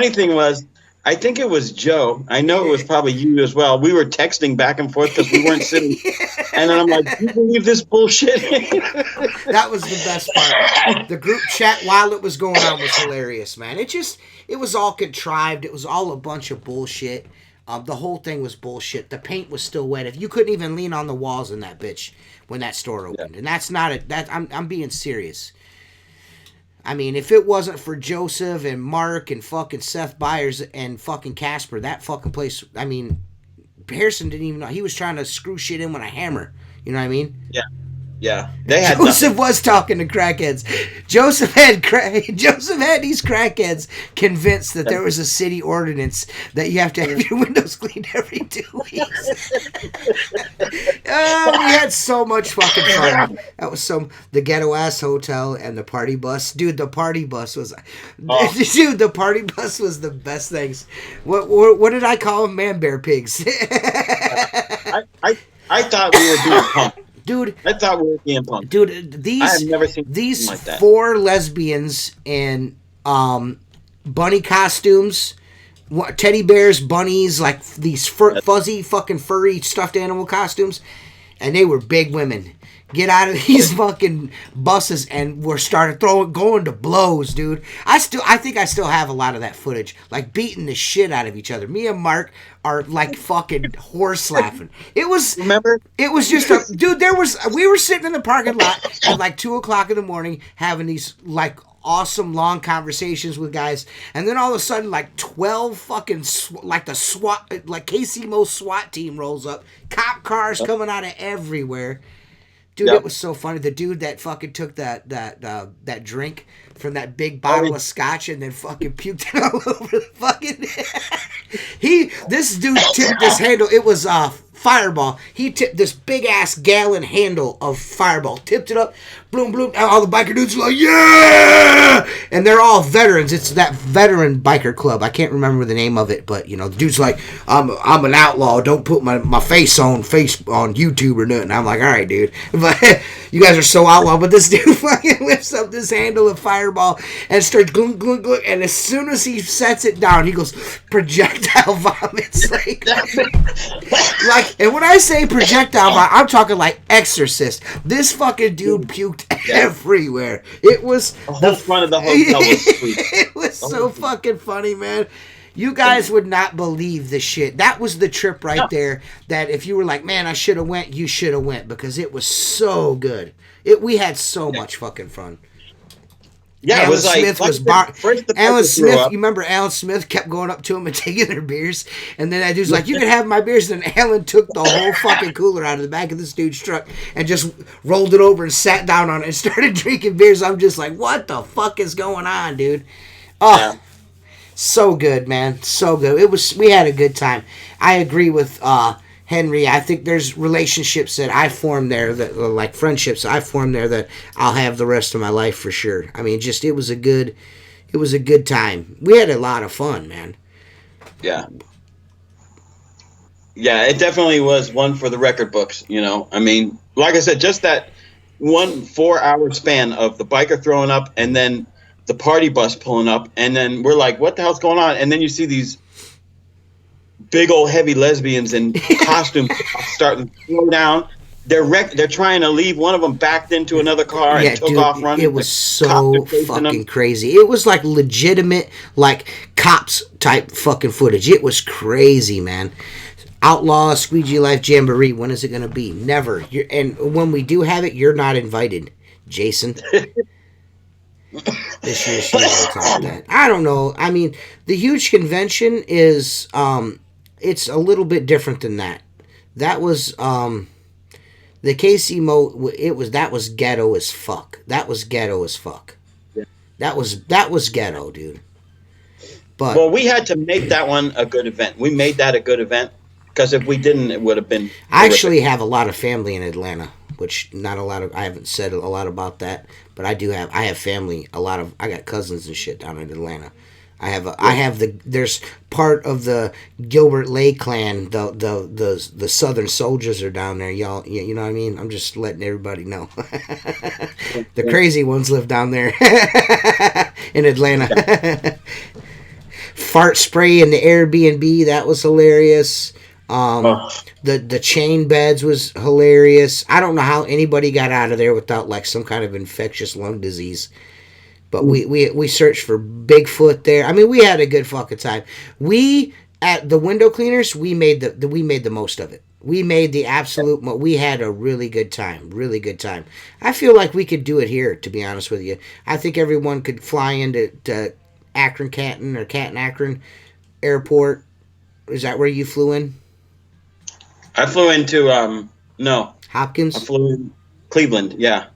thing was, I think it was Joe. I know it was probably you as well. We were texting back and forth because we weren't sitting. And then I'm like, do you believe this bullshit? That was the best part. The group chat while it was going on was hilarious, man. It was all contrived. It was all a bunch of bullshit. The whole thing was bullshit. The paint was still wet. If you couldn't even lean on the walls in that bitch when that store opened. And that's not it. I'm being serious. I mean, if it wasn't for Joseph and Mark and fucking Seth Byers and fucking Casper, that fucking place, I mean, Harrison didn't even know. He was trying to screw shit in with a hammer. You know what I mean? Yeah. Yeah. Joseph was talking to crackheads. Joseph had these crackheads convinced that there was a city ordinance that you have to have your windows cleaned every 2 weeks. We had so much fucking fun. That was the ghetto ass hotel and the party bus. Dude, the party bus was the party bus was the best things. What did I call them? Man bear pigs. I thought we were doing punk. Dude, I thought we were being punked. Dude, I have never seen these like that. 4 lesbians in bunny costumes, teddy bears, bunnies, like these fuzzy fucking furry stuffed animal costumes, and they were big women. Get out of these fucking buses and we're going to blows, dude. I think I still have a lot of that footage, like beating the shit out of each other. Me and Mark are like fucking horse laughing. Remember? It was just dude. We were sitting in the parking lot at like 2:00 in the morning having these like awesome long conversations with guys, and then all of a sudden like 12 fucking like the SWAT, like KC Mo's SWAT team rolls up, cop cars coming out of everywhere. Dude, It was so funny. The dude that fucking took that drink from that big bottle of scotch and then fucking puked it all over the fucking... This dude tipped this handle. It was Fireball. He tipped this big ass gallon handle of Fireball. Tipped it up. Bloom, bloom. All the biker dudes are like, yeah! And they're all veterans. It's that veteran biker club. I can't remember the name of it, but, you know, the dude's like, I'm an outlaw. Don't put my face on YouTube or nothing. I'm like, all right, dude. But you guys are so outlaw. But this dude fucking lifts up this handle of Fireball and starts glunk, glunk, glunk. And as soon as he sets it down, he goes, projectile vomits. And when I say projectile vomit, I'm talking like Exorcist. This fucking dude puked everywhere. It was the whole front of the hotel was sweet. It was so fucking funny, man. You guys would not believe the shit. That was the trip right there. That if you were like, man, I should have went, you should have went because it was so good. We had so much fucking fun. Yeah, Alan it was Smith like Alan Smith. You remember Alan Smith kept going up to him and taking their beers, and then that dude's like, "You can have my beers." And then Alan took the whole fucking cooler out of the back of this dude's truck and just rolled it over and sat down on it and started drinking beers. I'm just like, "What the fuck is going on, dude?" Oh, so good, man, so good. We had a good time. I agree with Henry, I think there's relationships that I formed there that like friendships I formed there that I'll have the rest of my life for sure. I mean, just it was a good time. We had a lot of fun, man. Yeah. Yeah, it definitely was one for the record books, you know. I mean, like I said, just that 1 4 hour span of the biker throwing up and then the party bus pulling up, and then we're like, what the hell's going on? And then you see these big old heavy lesbians in costumes starting to slow down. They're trying to leave. One of them backed into another car and Yeah, took dude, off running. it was The cops so are chasing them. fucking crazy. It was like legitimate, like cops type fucking footage. It was crazy, man. Outlaw Squeegee Life Jamboree. When is it gonna be? Never. And when we do have it, you're not invited, Jason. This year she votes on that. I don't know. I mean, the huge convention is it's a little bit different than that. That was the KC Mo. That was ghetto as fuck. That was ghetto as fuck. Yeah. That was ghetto, dude. But Well, we had to make that one a good event. We made that a good event because if we didn't, it would have been. I horrific. actually have a lot of family in Atlanta, which not a lot of I haven't said a lot about that, but I do have. I have family. I got cousins and shit down in Atlanta. I have there's part of the Gilbert Lay clan. The Southern soldiers are down there, y'all. You know what I mean? I'm just letting everybody know. The crazy ones live down there in Atlanta. Fart spray in the Airbnb, that was hilarious. The chain beds was hilarious. I don't know how anybody got out of there without like some kind of infectious lung disease. But we searched for Bigfoot there. I mean, we had a good fucking time. We at the window cleaners, we made the most of it. We made the absolute. We had a really good time. Really good time. I feel like we could do it here. To be honest with you, I think everyone could fly into Akron, Canton, or Canton, Akron Airport. Is that where you flew in? I flew into no. Hopkins. I flew in Cleveland. Yeah.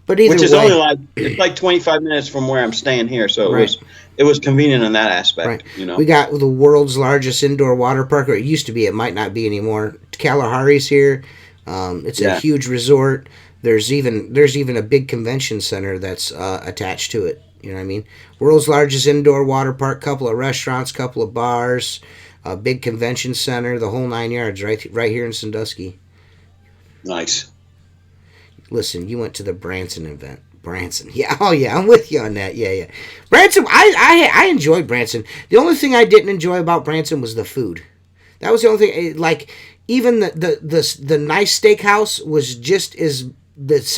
But either Which is way, only like it's like 25 minutes from where I'm staying here, so Right. it was convenient in that aspect. Right. You know. We got the world's largest indoor water park, or it used to be. It might not be anymore. Kalahari's here. It's a huge resort. There's even a big convention center that's attached to it. You know what I mean? World's largest indoor water park, couple of restaurants, couple of bars, a big convention center, the whole 9 yards, right here in Sandusky. Nice. Listen, you went to the Branson event. Branson, yeah, oh yeah, I'm with you on that. Yeah. Branson, I enjoyed Branson. The only thing I didn't enjoy about Branson was the food. That was the only thing. Like even the nice steakhouse was just as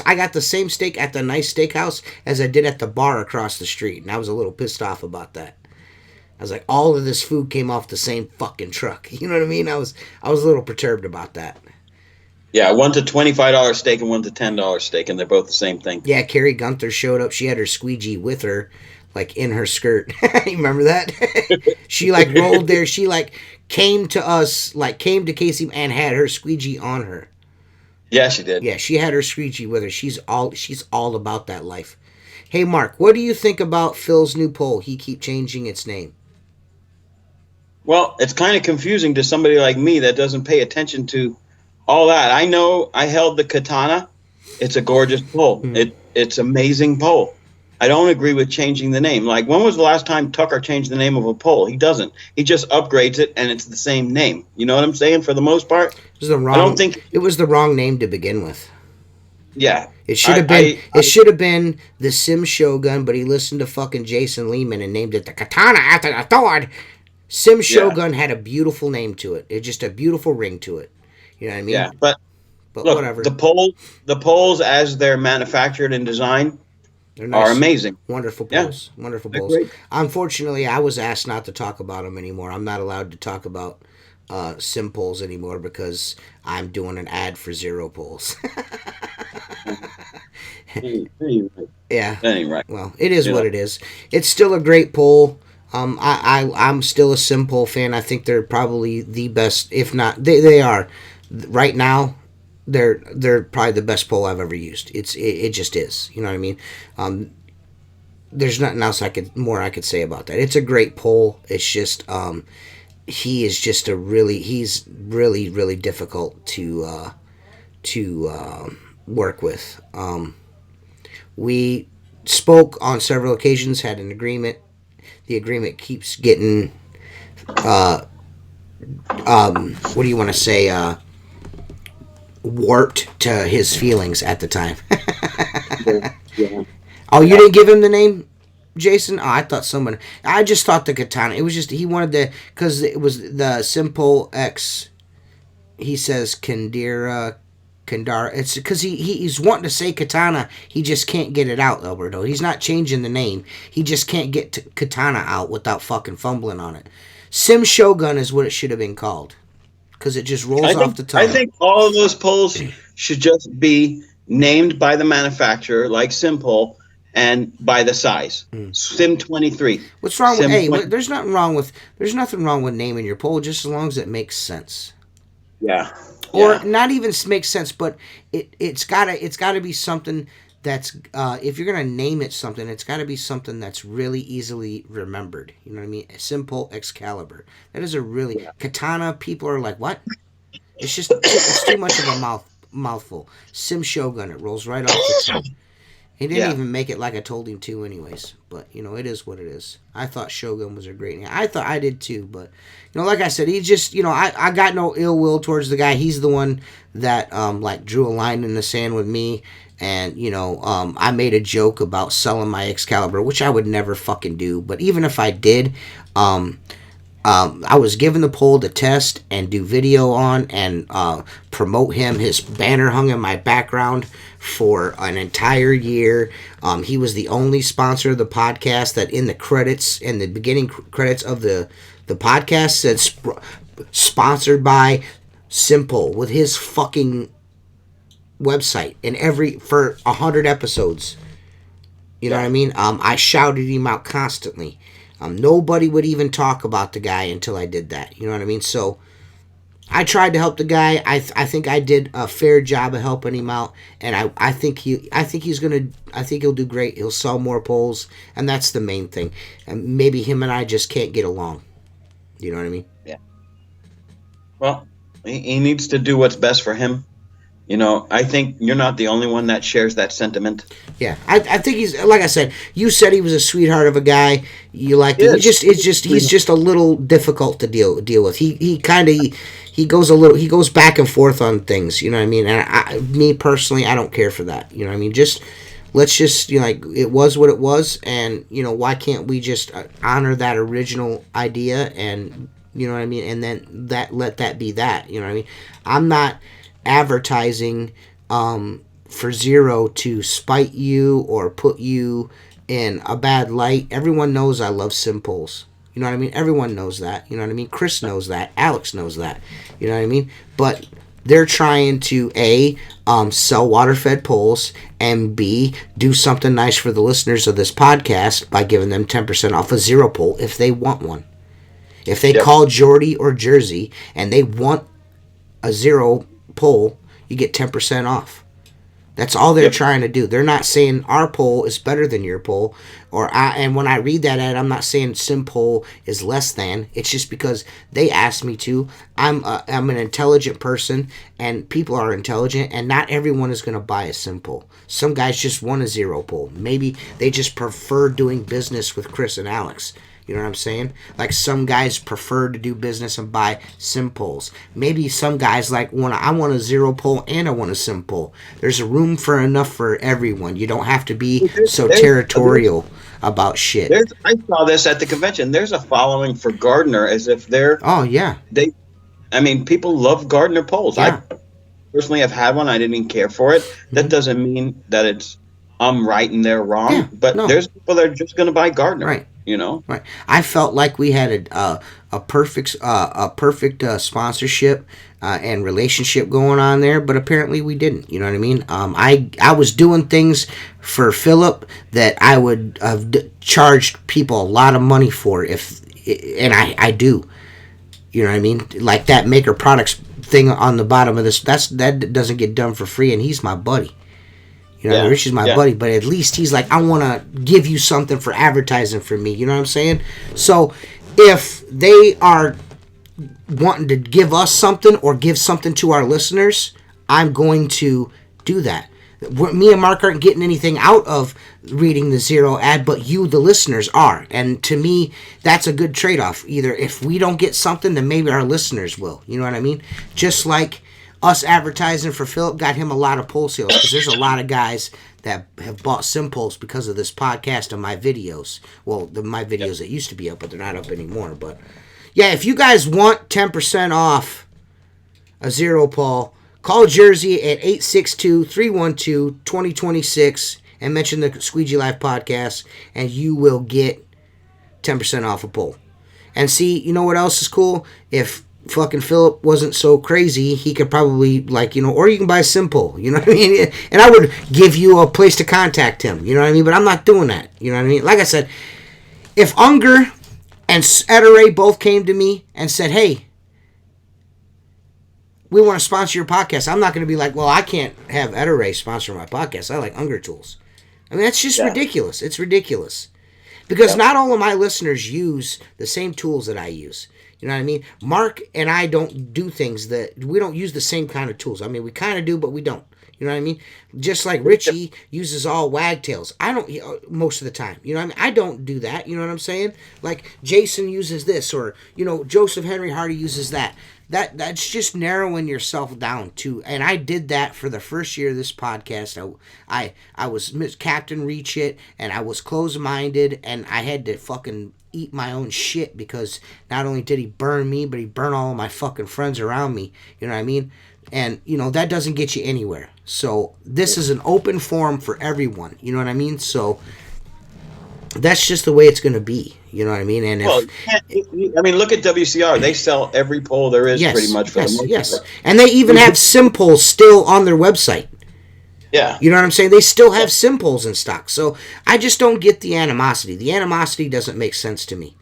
I got the same steak at the nice steakhouse as I did at the bar across the street, and I was a little pissed off about that. I was like, all of this food came off the same fucking truck. You know what I mean? I was a little perturbed about that. Yeah, one's a $25 steak and one's a $10 steak, and they're both the same thing. Yeah, Carrie Gunther showed up. She had her squeegee with her, like in her skirt. You remember that? She like rolled there. She like came to us, like came to Casey and had her squeegee on her. Yeah, she did. Yeah, she had her squeegee with her. She's all about that life. Hey, Mark, what do you think about Phil's new poll? He keep changing its name. Well, it's kind of confusing to somebody like me that doesn't pay attention to all that. I know I held the katana. It's a gorgeous pole. It's amazing pole. I don't agree with changing the name. Like, when was the last time Tucker changed the name of a pole? He doesn't. He just upgrades it, and it's the same name. You know what I'm saying? For the most part, It was I don't think. it was the wrong name to begin with. Yeah, It should have been it should have been the Sim Shogun, but he listened to fucking Jason Lehman and named it the Katana after the sword. Sim Shogun had a beautiful name to it. It just a beautiful ring to it. You know what I mean? Yeah, but look, whatever. The poles as they're manufactured and designed They're nice, are amazing. wonderful Yeah. poles. Wonderful They're poles. great. Unfortunately, I was asked not to talk about them anymore. I'm not allowed to talk about Sim poles anymore because I'm doing an ad for Zero poles. Yeah. That ain't right. Well, it is what it is. It's still a great pole. I'm still a Sim pole fan. I think they're probably the best, if not they are right now. They're probably the best pole I've ever used. It just is. You know what I mean? There's nothing else I could say about that. It's a great pole. It's just he is just he's really difficult to work with. We spoke on several occasions, had an agreement. The agreement keeps getting what do you want to say, warped to his feelings at the time. Yeah. Oh, you didn't give him the name, Jason? Oh, I thought someone. I just thought the katana. It was just he wanted the because it was the simple X. He says Kandara. It's because he's wanting to say katana. He just can't get it out, Alberto. He's not changing the name. He just can't get katana out without fucking fumbling on it. Sim Shogun is what it should have been called because it just rolls off the tongue. I think all of those poles should just be named by the manufacturer, like Simple, and by the size. Sim 23. What's wrong with? Hey, there's nothing wrong with naming your pole, just as long as it makes sense. Yeah. Or not even makes sense, but it's gotta be something that's if you're gonna name it something, it's gotta be something that's really easily remembered. You know what I mean? Simple Excalibur. That is a really katana. People are like, what? It's just it's too much of a mouthful. Sim Shogun. It rolls right off the tongue. He didn't even make it like I told him to, anyways. But it is what it is. I thought Shogun was a great name. I did too. But like I said, he just I got no ill will towards the guy. He's the one that like drew a line in the sand with me, and I made a joke about selling my Excalibur, which I would never fucking do. But even if I did, I was given the pole to test and do video on and promote him. His banner hung in my background for an entire year. He was the only sponsor of the podcast that in the credits, in the beginning credits of the podcast said sponsored by Simple with his fucking website and for 100 episodes. You know what I mean? I shouted him out constantly. Nobody would even talk about the guy until I did that. You know what I mean? So I tried to help the guy. I think I did a fair job of helping him out, and I think he'll do great. He'll sell more poles, and that's the main thing. And maybe him and I just can't get along. You know what I mean? Yeah. Well, he needs to do what's best for him. I think you're not the only one that shares that sentiment. Yeah, I think he's, like I said, you said he was a sweetheart of a guy. You liked him. He's just a little difficult to deal with. He goes back and forth on things. You know what I mean? And me personally, I don't care for that. You know what I mean? Let's just it was what it was, and why can't we just honor that original idea, and you know what I mean? And then let that be that. You know what I mean? I'm not advertising for Zero to spite you or put you in a bad light. Everyone knows I love Simples. You know what I mean? Everyone knows that. You know what I mean? Chris knows that. Alex knows that. You know what I mean? But they're trying to sell water-fed poles, and B, do something nice for the listeners of this podcast by giving them 10% off a Zero pole if they want one. If they call Jordy or Jersey and they want a Zero pole, you get 10% off. That's all they're trying to do. They're not saying our pole is better than your pole, and when I read that ad, I'm not saying Sim pole is less than. It's just because they asked me to. I'm an intelligent person, and people are intelligent, and not everyone is going to buy a Sim pole. Some guys just want a Zero pole. Maybe they just prefer doing business with Chris and Alex. You know what I'm saying? Like some guys prefer to do business and buy sim poles. Maybe some guys I want a Zero pole and I want a sim pole. There's a room for enough for everyone. You don't have to be so territorial about shit. I saw this at the convention. There's a following for Gardner as if they're... Oh, yeah. People love Gardner poles. Yeah. I personally have had one. I didn't even care for it. That doesn't mean that I'm right and they're wrong. Yeah, but there's people that are just going to buy Gardner. Right. Right. I felt like we had a perfect sponsorship and relationship going on there, but apparently we didn't. You know what I mean? I was doing things for Philip that I would have charged people a lot of money for and I do. You know what I mean? Like that Maker Products thing on the bottom of this. That doesn't get done for free, and he's my buddy. Rich is my buddy, but at least he's like, I want to give you something for advertising for me. You know what I'm saying? So if they are wanting to give us something or give something to our listeners, I'm going to do that. Me and Marc aren't getting anything out of reading the zero ad, but you, the listeners, are. And to me, that's a good trade-off. Either if we don't get something, then maybe our listeners will. You know what I mean? Just like us advertising for Philip got him a lot of pole sales, because there's a lot of guys that have bought sim poles because of this podcast and my videos. Well, my videos that used to be up, but they're not up anymore. But yeah, if you guys want 10% off a zero pole, call Jersey at 862-312-2026 and mention the Squeegee Life podcast, and you will get 10% off a pole. And see, you know what else is cool? If fucking Philip wasn't so crazy, he could probably, like, you know, or you can buy a sim pole, you know what I mean? And I would give you a place to contact him, you know what I mean? But I'm not doing that, you know what I mean? Like I said, if Unger and Ederay both came to me and said, hey, we want to sponsor your podcast, I'm not going to be like, well, I can't have Ederay sponsor my podcast. I like Unger tools. I mean, that's just ridiculous. It's ridiculous. Because not all of my listeners use the same tools that I use. You know what I mean? Marc and I don't do things that, we don't use the same kind of tools. I mean, we kind of do, but we don't. You know what I mean? Just like Richie uses all wagtails. I don't, most of the time. You know what I mean? I don't do that. You know what I'm saying? Like Jason uses this, or, you know, Joseph Henry Hardy uses that. That's just narrowing yourself down to, and I did that for the first year of this podcast. I was Captain Reach It, and I was closed-minded, and I had to fucking eat my own shit, because not only did he burn me, but he burned all of my fucking friends around me. You know what I mean? And, you know, that doesn't get you anywhere. So this is an open forum for everyone. You know what I mean? So that's just the way it's going to be. You know what I mean? And well, I mean, look at WCR. They sell every pole there is pretty much for the most part. And they even have sim poles still on their website. Yeah. You know what I'm saying? They still have sim poles in stock. So I just don't get the animosity. The animosity doesn't make sense to me.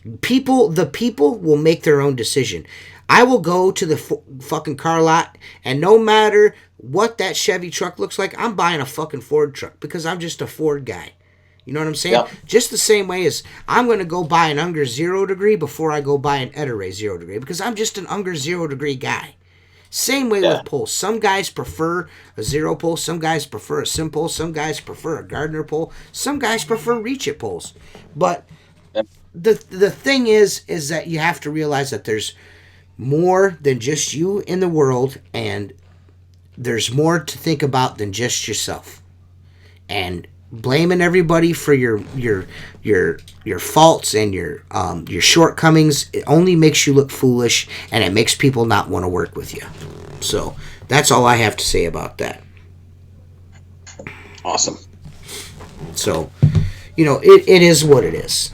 The people will make their own decision. I will go to the fucking car lot, and no matter what that Chevy truck looks like, I'm buying a fucking Ford truck, because I'm just a Ford guy. You know what I'm saying? Yep. Just the same way as I'm going to go buy an Unger 0 degree before I go buy an Ederay 0 degree, because I'm just an Unger 0 degree guy. Same way with poles. Some guys prefer a zero pole. Some guys prefer a sim pole. Some guys prefer a Gardner pole. Some guys prefer reach it poles. But the thing is that you have to realize that there's more than just you in the world, and there's more to think about than just yourself. And blaming everybody for your faults and your shortcomings, it only makes you look foolish, and it makes people not want to work with you. So that's all I have to say about that. Awesome. So, you know, it is what it is.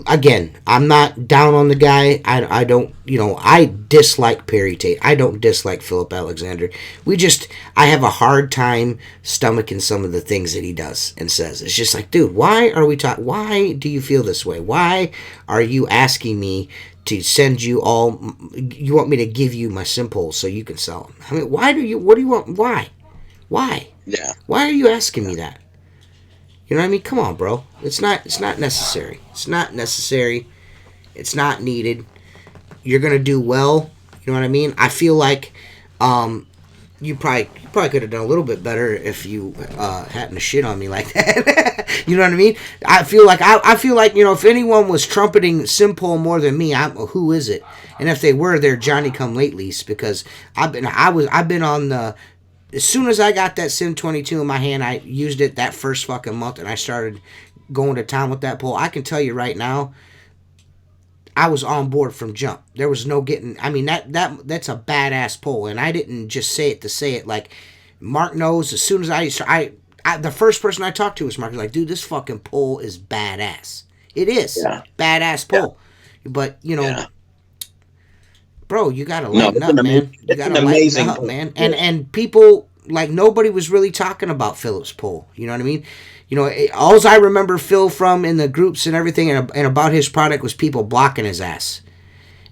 Again, I'm not down on the guy. I don't, you know, I dislike Perry Tate. I don't dislike Philip Alexander. I have a hard time stomaching some of the things that he does and says. It's just like, dude, why are we talking? Why do you feel this way? Why are you asking me to send you all? You want me to give you my sim poles so you can sell them? I mean, what do you want? Why? Yeah. Why are you asking me that? You know what I mean? Come on, bro. It's not necessary. It's not necessary. It's not needed. You're gonna do well. You know what I mean? I feel like you probably could have done a little bit better if you hadn't to shit on me like that. You know what I mean? I feel like you know, if anyone was trumpeting sim pole more than me, who is it? And if they were, they're Johnny Come Latelys, because I've been on the. As soon as I got that Sim 22 in my hand, I used it that first fucking month, and I started going to town with that pole. I can tell you right now, I was on board from jump. There was no getting. I mean, that's a badass pole, and I didn't just say it to say it. Like, Marc knows. As soon as I the first person I talked to was Marc. He's like, dude, this fucking pole is badass. It is badass pole, but you know. Yeah. Bro, you gotta lighten up, man. You gotta lighten up, man. And people, like, nobody was really talking about Philip's pole. You know what I mean? You know, all I remember Phil from in the groups and everything and about his product was people blocking his ass.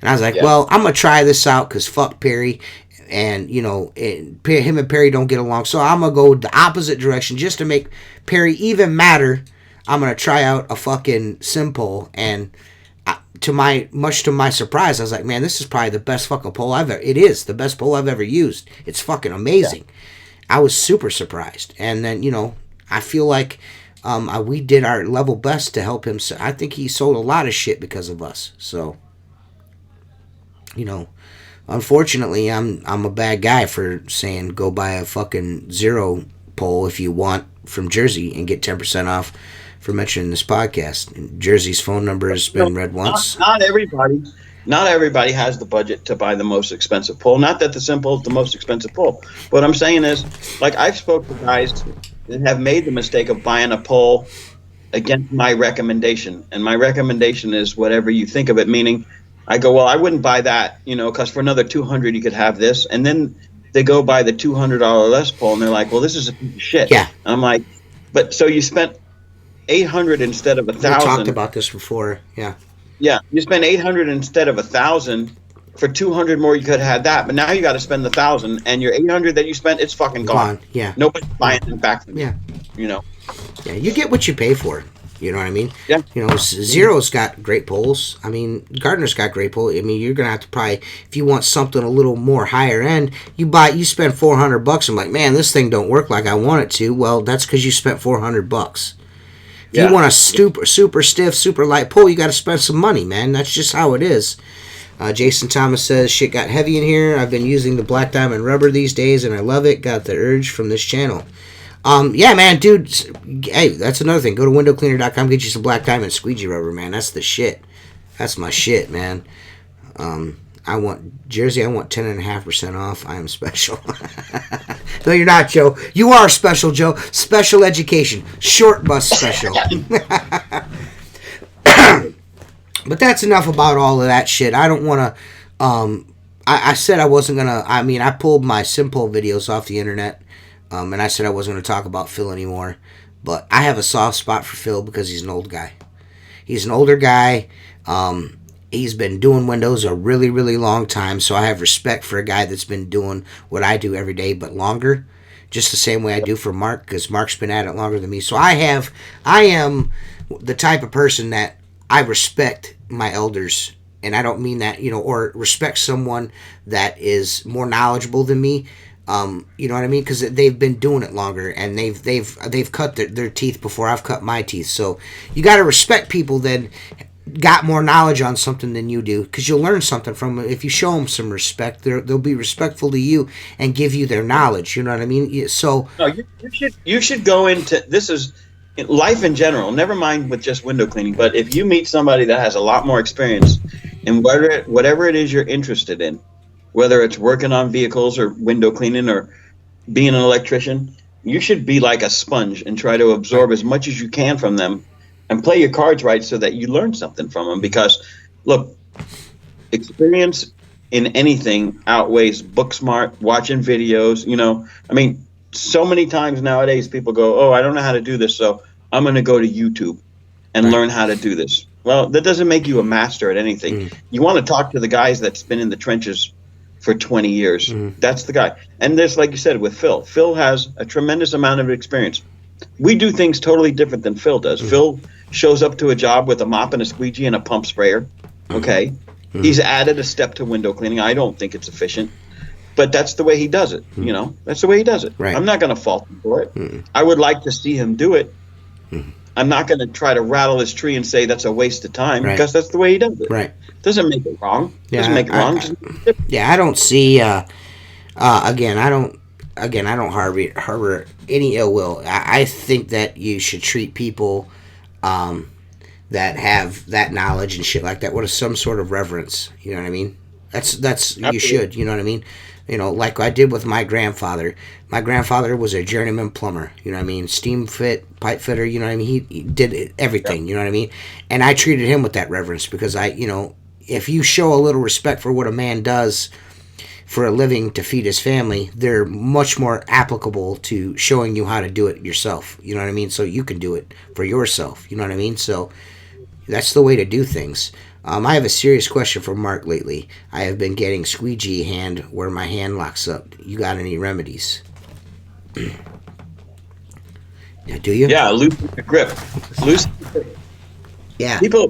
And I was like, well, I'm gonna try this out because fuck Perry, and you know, him and Perry don't get along. So I'm gonna go the opposite direction just to make Perry even madder. I'm gonna try out a fucking sim pole, and to my surprise, I was like, man, this is probably the best fucking pole I've ever. It is the best pole I've ever used. It's fucking amazing. Yeah. I was super surprised, and then I feel like we did our level best to help him. I think he sold a lot of shit because of us. So, unfortunately, I'm a bad guy for saying go buy a fucking Zero pole if you want from Jersey and get 10% off for mentioning this podcast. And Jersey's phone number has been read once. Not everybody has the budget to buy the most expensive pole. Not that the Simple is the most expensive pole. What I'm saying is, like, I've spoke to guys that have made the mistake of buying a pole against my recommendation, and my recommendation is whatever you think of it. Meaning, I go, well, I wouldn't buy that, because for another $200 you could have this, and then they go buy the $200 Les pole, and they're like, well, this is a piece of shit. Yeah. And I'm like, but so you spent $800 instead of $1,000. We talked about this before. Yeah. Yeah, you spend $800 instead of $1,000. For $200 more, you could have had that, but now you got to spend the $1,000, and your $800 that you spent, it's fucking gone. Yeah. Nobody's buying it back from you. Yeah. Yeah, you get what you pay for. You know what I mean? Yeah. Zero's got great poles. I mean, Gardner's got great poles. I mean, you're gonna have to probably, if you want something a little more higher end, you spend $400. I'm like, man, this thing don't work like I want it to. Well, that's because you spent $400. If you want a super stiff, super light pole, you got to spend some money, man. That's just how it is. Jason Thomas says, shit got heavy in here. I've been using the Black Diamond rubber these days, and I love it. Got the urge from this channel. Yeah, man, dude. Hey, that's another thing. Go to windowcleaner.com, get you some Black Diamond squeegee rubber, man. That's the shit. That's my shit, man. I want Jersey. I want 10.5% off. I am special. No, you're not, Joe. You are special, Joe. Special education, short bus special. But that's enough about all of that shit. I don't want to. I said I wasn't gonna. I mean, I pulled my Simple videos off the internet. And I said I wasn't going to talk about Phil anymore. But I have a soft spot for Phil because he's an old guy. He's an older guy. He's been doing windows a really, really long time. So I have respect for a guy that's been doing what I do every day, but longer. Just the same way I do for Mark, because Mark's been at it longer than me. So I am the type of person that I respect my elders. And I don't mean that, or respect someone that is more knowledgeable than me. You know what I mean? Because they've been doing it longer, and they've cut their teeth before I've cut my teeth. So you got to respect people that got more knowledge on something than you do, because you'll learn something from them. If you show them some respect, they'll be respectful to you and give you their knowledge. You know what I mean? So no, you should go into this is life in general. Never mind with just window cleaning, but if you meet somebody that has a lot more experience in whatever it is you're interested in, whether it's working on vehicles or window cleaning or being an electrician, you should be like a sponge and try to absorb as much as you can from them and play your cards right so that you learn something from them. Because, look, experience in anything outweighs book smart, watching videos, I mean, so many times nowadays people go, oh, I don't know how to do this, so I'm going to go to YouTube and learn how to do this. Well, that doesn't make you a master at anything. You want to talk to the guys that's been in the trenches for 20 years. That's the guy. And this, like you said, with Phil. Phil has a tremendous amount of experience. We do things totally different than Phil does. Phil shows up to a job with a mop and a squeegee and a pump sprayer. Okay? He's added a step to window cleaning. I don't think it's efficient. But that's the way he does it. That's the way he does it. Right. I'm not going to fault him for it. I would like to see him do it. I'm not going to try to rattle his tree and say that's a waste of time, because that's the way he does it. Right. Doesn't make it wrong. Doesn't make it wrong. I don't see. Again, I don't harbor any ill will. I think that you should treat people that have that knowledge and shit like that with some sort of reverence. You know what I mean? That's Absolutely. You should. You know what I mean? Like I did with my grandfather. My grandfather was a journeyman plumber. You know what I mean? Steam fit, pipe fitter. You know what I mean? He did everything. You know what I mean? And I treated him with that reverence because if you show a little respect for what a man does for a living to feed his family, they're much more applicable to showing you how to do it yourself. You know what I mean? So you can do it for yourself. You know what I mean? So that's the way to do things. I have a serious question for Mark lately. I have been getting squeegee hand where my hand locks up. You got any remedies? Yeah, do you? Yeah, loosen the grip. Loosen the grip. Yeah. People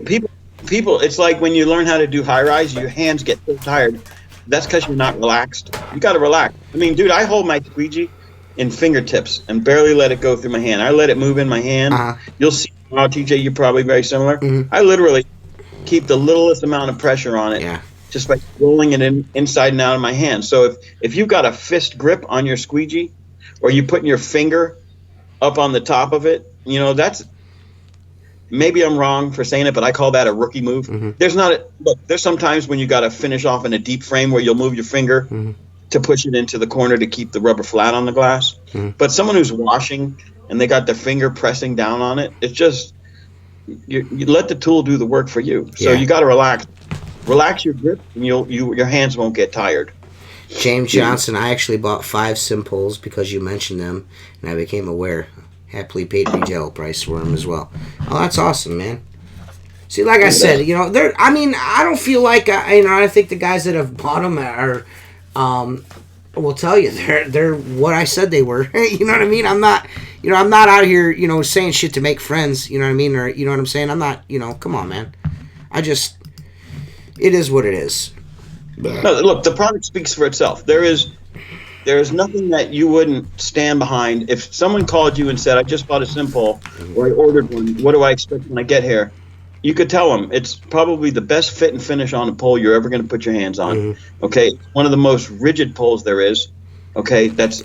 people, it's like when you learn how to do high rise, your hands get so tired. That's because you're not relaxed. You got to relax. I mean, dude, I hold my squeegee in fingertips and barely let it go through my hand. I let it move in my hand. Uh-huh. You'll see, TJ, you're probably very similar. Mm-hmm. I literally keep the littlest amount of pressure on it, Yeah. just by rolling it inside and out of my hand. So if you've got a fist grip on your squeegee, or you putting your finger up on the top of it, that's, maybe I'm wrong for saying it, but I call that a rookie move. Mm-hmm. There's sometimes when you got to finish off in a deep frame where you'll move your finger Mm-hmm. to push it into the corner to keep the rubber flat on the glass. Mm-hmm. But someone who's washing and they got their finger pressing down on it, it's just, you let the tool do the work for you. So you got to relax your grip, and your hands won't get tired. James Johnson, I actually bought 5 Simpoles because you mentioned them, and I became aware. Happily paid retail price for them as well. Oh, that's awesome, man. See, like I said, I don't feel like, I think the guys that have bought them will tell you they're what I said they were. You know what I mean? I'm not out here, saying shit to make friends. You know what I mean? Or you know what I'm saying? I'm not. Come on, man. It is what it is. No, look, the product speaks for itself. There is nothing that you wouldn't stand behind. If someone called you and said, I just bought a Simpole, or I ordered one, what do I expect when I get here? You could tell them it's probably the best fit and finish on a pole you're ever going to put your hands on. Mm-hmm. Okay, one of the most rigid poles there is. Okay, that's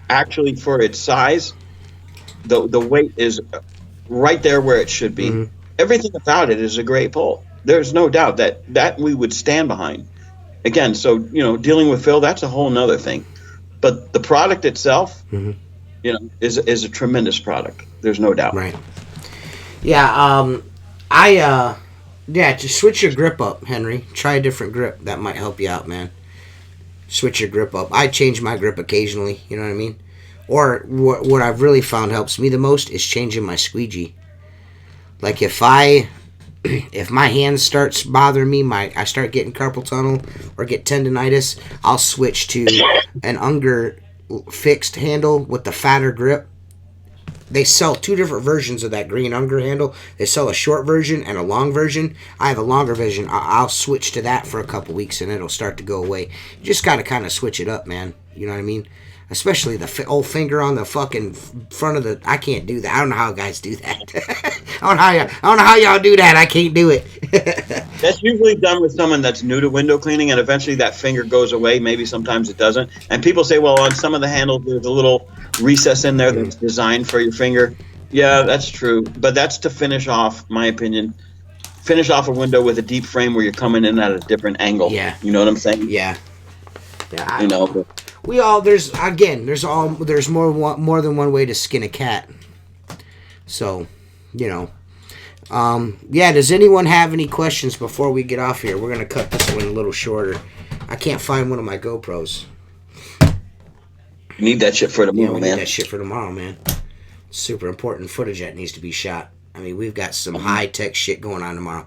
actually, for its size, the weight is right there where it should be. Mm-hmm. Everything about it is a great pole. There's no doubt that we would stand behind. Again, so dealing with Phil, that's a whole nother thing. But the product itself, mm-hmm. is a tremendous product. There's no doubt. Right. Yeah. Just switch your grip up, Henry. Try a different grip. That might help you out, man. Switch your grip up. I change my grip occasionally. You know what I mean? Or what I've really found helps me the most is changing my squeegee. Like if my hand starts bothering me, I start getting carpal tunnel or get tendonitis, I'll switch to an Unger fixed handle with the fatter grip. They sell 2 different versions of that green Unger handle. They sell a short version and a long version. I have a longer version. I'll switch to that for a couple weeks and it'll start to go away. You just got to kind of switch it up, man. You know what I mean? Especially the old finger on the fucking front of the... I can't do that. I don't know how guys do that. I don't know how y'all do that. I can't do it. That's usually done with someone that's new to window cleaning, and eventually that finger goes away. Maybe sometimes it doesn't. And people say, well, on some of the handles, there's a little recess in there that's designed for your finger. Yeah, that's true. But that's to finish off, my opinion, a window with a deep frame where you're coming in at a different angle. Yeah. You know what I'm saying? Yeah. There's more than one way to skin a cat. So, does anyone have any questions before we get off here? We're going to cut this one a little shorter. I can't find one of my GoPros. You need that shit for tomorrow, we man. need that shit for tomorrow, man. Super important footage that needs to be shot. I mean, we've got some high-tech shit going on tomorrow.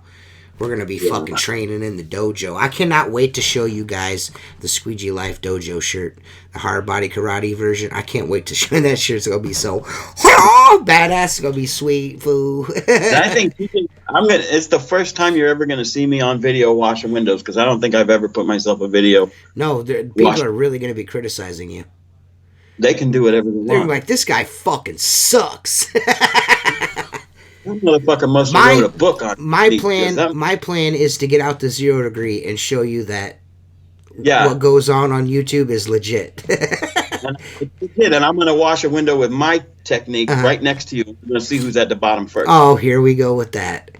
We're going to be fucking training in the dojo. I cannot wait to show you guys the Squeegee Life dojo shirt. The hard body karate version. I can't wait to show that shirt. It's going to be so badass. It's going to be sweet, fool. I think it's the first time you're ever going to see me on video washing windows, because I don't think I've ever put myself a video. No, people are really going to be criticizing you. They can do whatever they want. They're like, this guy fucking sucks. That motherfucker must have wrote a book on my plan is to get out the 0 degree and show you that what goes on YouTube is legit. And I'm going to wash a window with my technique right next to you. I'm going to see who's at the bottom first. Oh, here we go with that.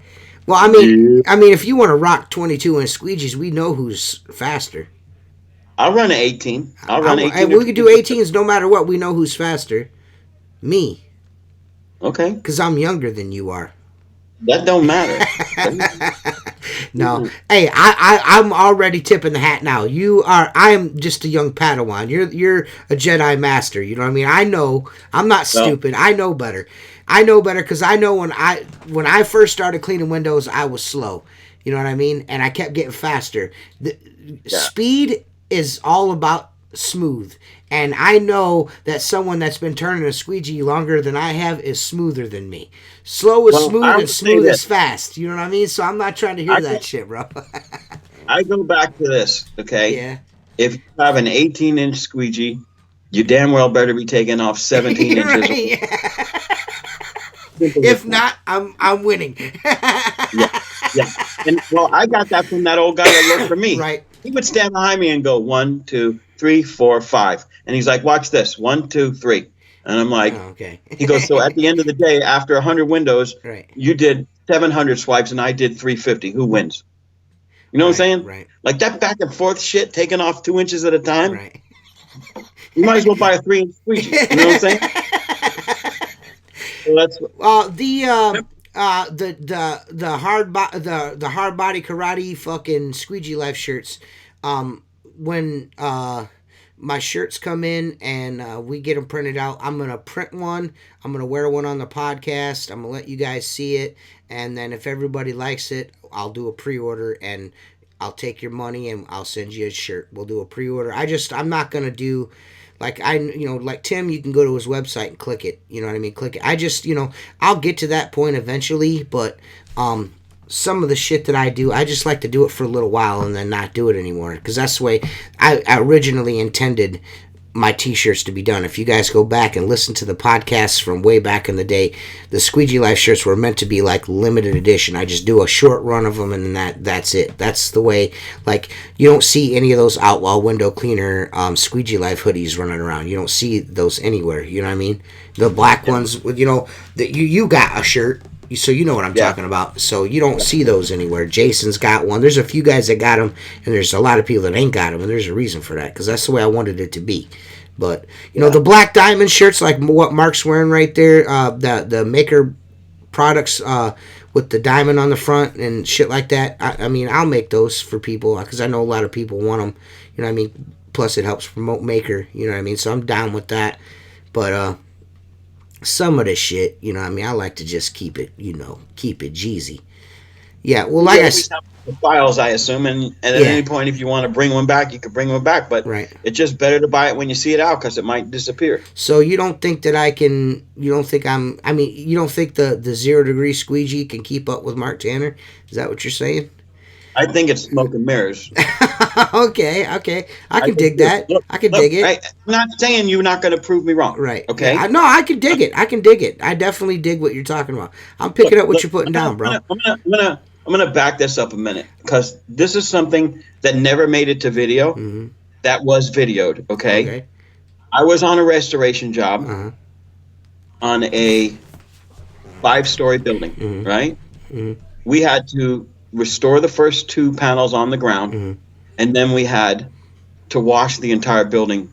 Well, I mean, if you want to rock 22-inch squeegees, we know who's faster. I'll run an 18. We can do 18s no matter what. We know who's faster. Me. Okay. Because I'm younger than you are. That don't matter. No. Hey, I'm already tipping the hat now. I am just a young Padawan. You're a Jedi Master. You know what I mean? I know. I'm not stupid. I know better. I know better because I know when I first started cleaning windows, I was slow. You know what I mean? And I kept getting faster. Speed is all about smooth. And I know that someone that's been turning a squeegee longer than I have is smoother than me. Slow is Well, smooth I and would say smooth this. is fast. You know what I mean? So I'm not trying to hear I that go, shit, bro. I go back to this, okay? Yeah. If you have an 18-inch squeegee, you damn well better be taking off 17 You're inches. right. Simple as If that. not, I'm winning. Yeah, yeah. And well, I got that from that old guy that worked for me. Right. He would stand behind me and go 1, 2, 3, 4, 5, and he's like, "Watch this, 1, 2, 3," and I'm Oh, like, okay. he goes, "So at the end of the day, after 100 windows, Right. you did 700 swipes and I did 350. Who wins?" You know what I'm Right. saying? Right. Like that back and forth shit, taking off 2 inches at a time. Right. You might as well buy a 3-inch squeegee. You know what I'm saying? So that's The the hard body karate fucking Squeegee Life shirts. When my shirts come in and we get them printed out, I'm gonna print one. I'm gonna wear one on the podcast. I'm gonna let you guys see it, and then if everybody likes it, I'll do a pre-order and I'll take your money and I'll send you a shirt. We'll do a pre-order. I'm not gonna do like Tim, you can go to his website and click it. You know what I mean? Click it. I'll get to that point eventually, but some of the shit that I do, I just like to do it for a little while and then not do it anymore because that's the way I originally intended my t-shirts to be done. If you guys go back and listen to the podcasts from way back in the day, the Squeegee Life shirts were meant to be like limited edition. I just do a short run of them and that's it. That's the way. Like, you don't see any of those Outlaw window cleaner Squeegee Life hoodies running around. You don't see those anywhere. You know what I mean? The black ones, that you got a shirt, so you know what I'm yeah. talking about. So you don't see those anywhere. Jason's got one. There's a few guys that got them, and there's a lot of people that ain't got them, and there's a reason for that because that's the way I wanted it to be. But the black diamond shirts, like what Mark's wearing right there, the Maker products with the diamond on the front and shit like that. I mean, I'll make those for people because I know a lot of people want them. You know what I mean? Plus, it helps promote Maker. You know what I mean? So I'm down with that. But some of the shit, I mean, I like to just keep it Jeezy. Yeah, well, like you always have the files, I assume, and at any point, if you want to bring one back, you can bring one back. But right. It's just better to buy it when you see it out because it might disappear. So you don't think that I can? You don't think you don't think the 0 degree squeegee can keep up with Mark Tanner? Is that what you're saying? I think it's smoke and mirrors. okay, I can dig that. Look, I can dig it. I'm not saying you're not going to prove me wrong. Right. Okay. Yeah, no, I can dig it. I definitely dig what you're talking about. I'm picking up what you're putting down, bro. I'm gonna back this up a minute because this is something that never made it to video. Mm-hmm. That was videoed. Okay. I was on a restoration job on a 5-story building. Mm-hmm. Right. Mm-hmm. We had to restore the first 2 panels on the ground, and then we had to wash the entire building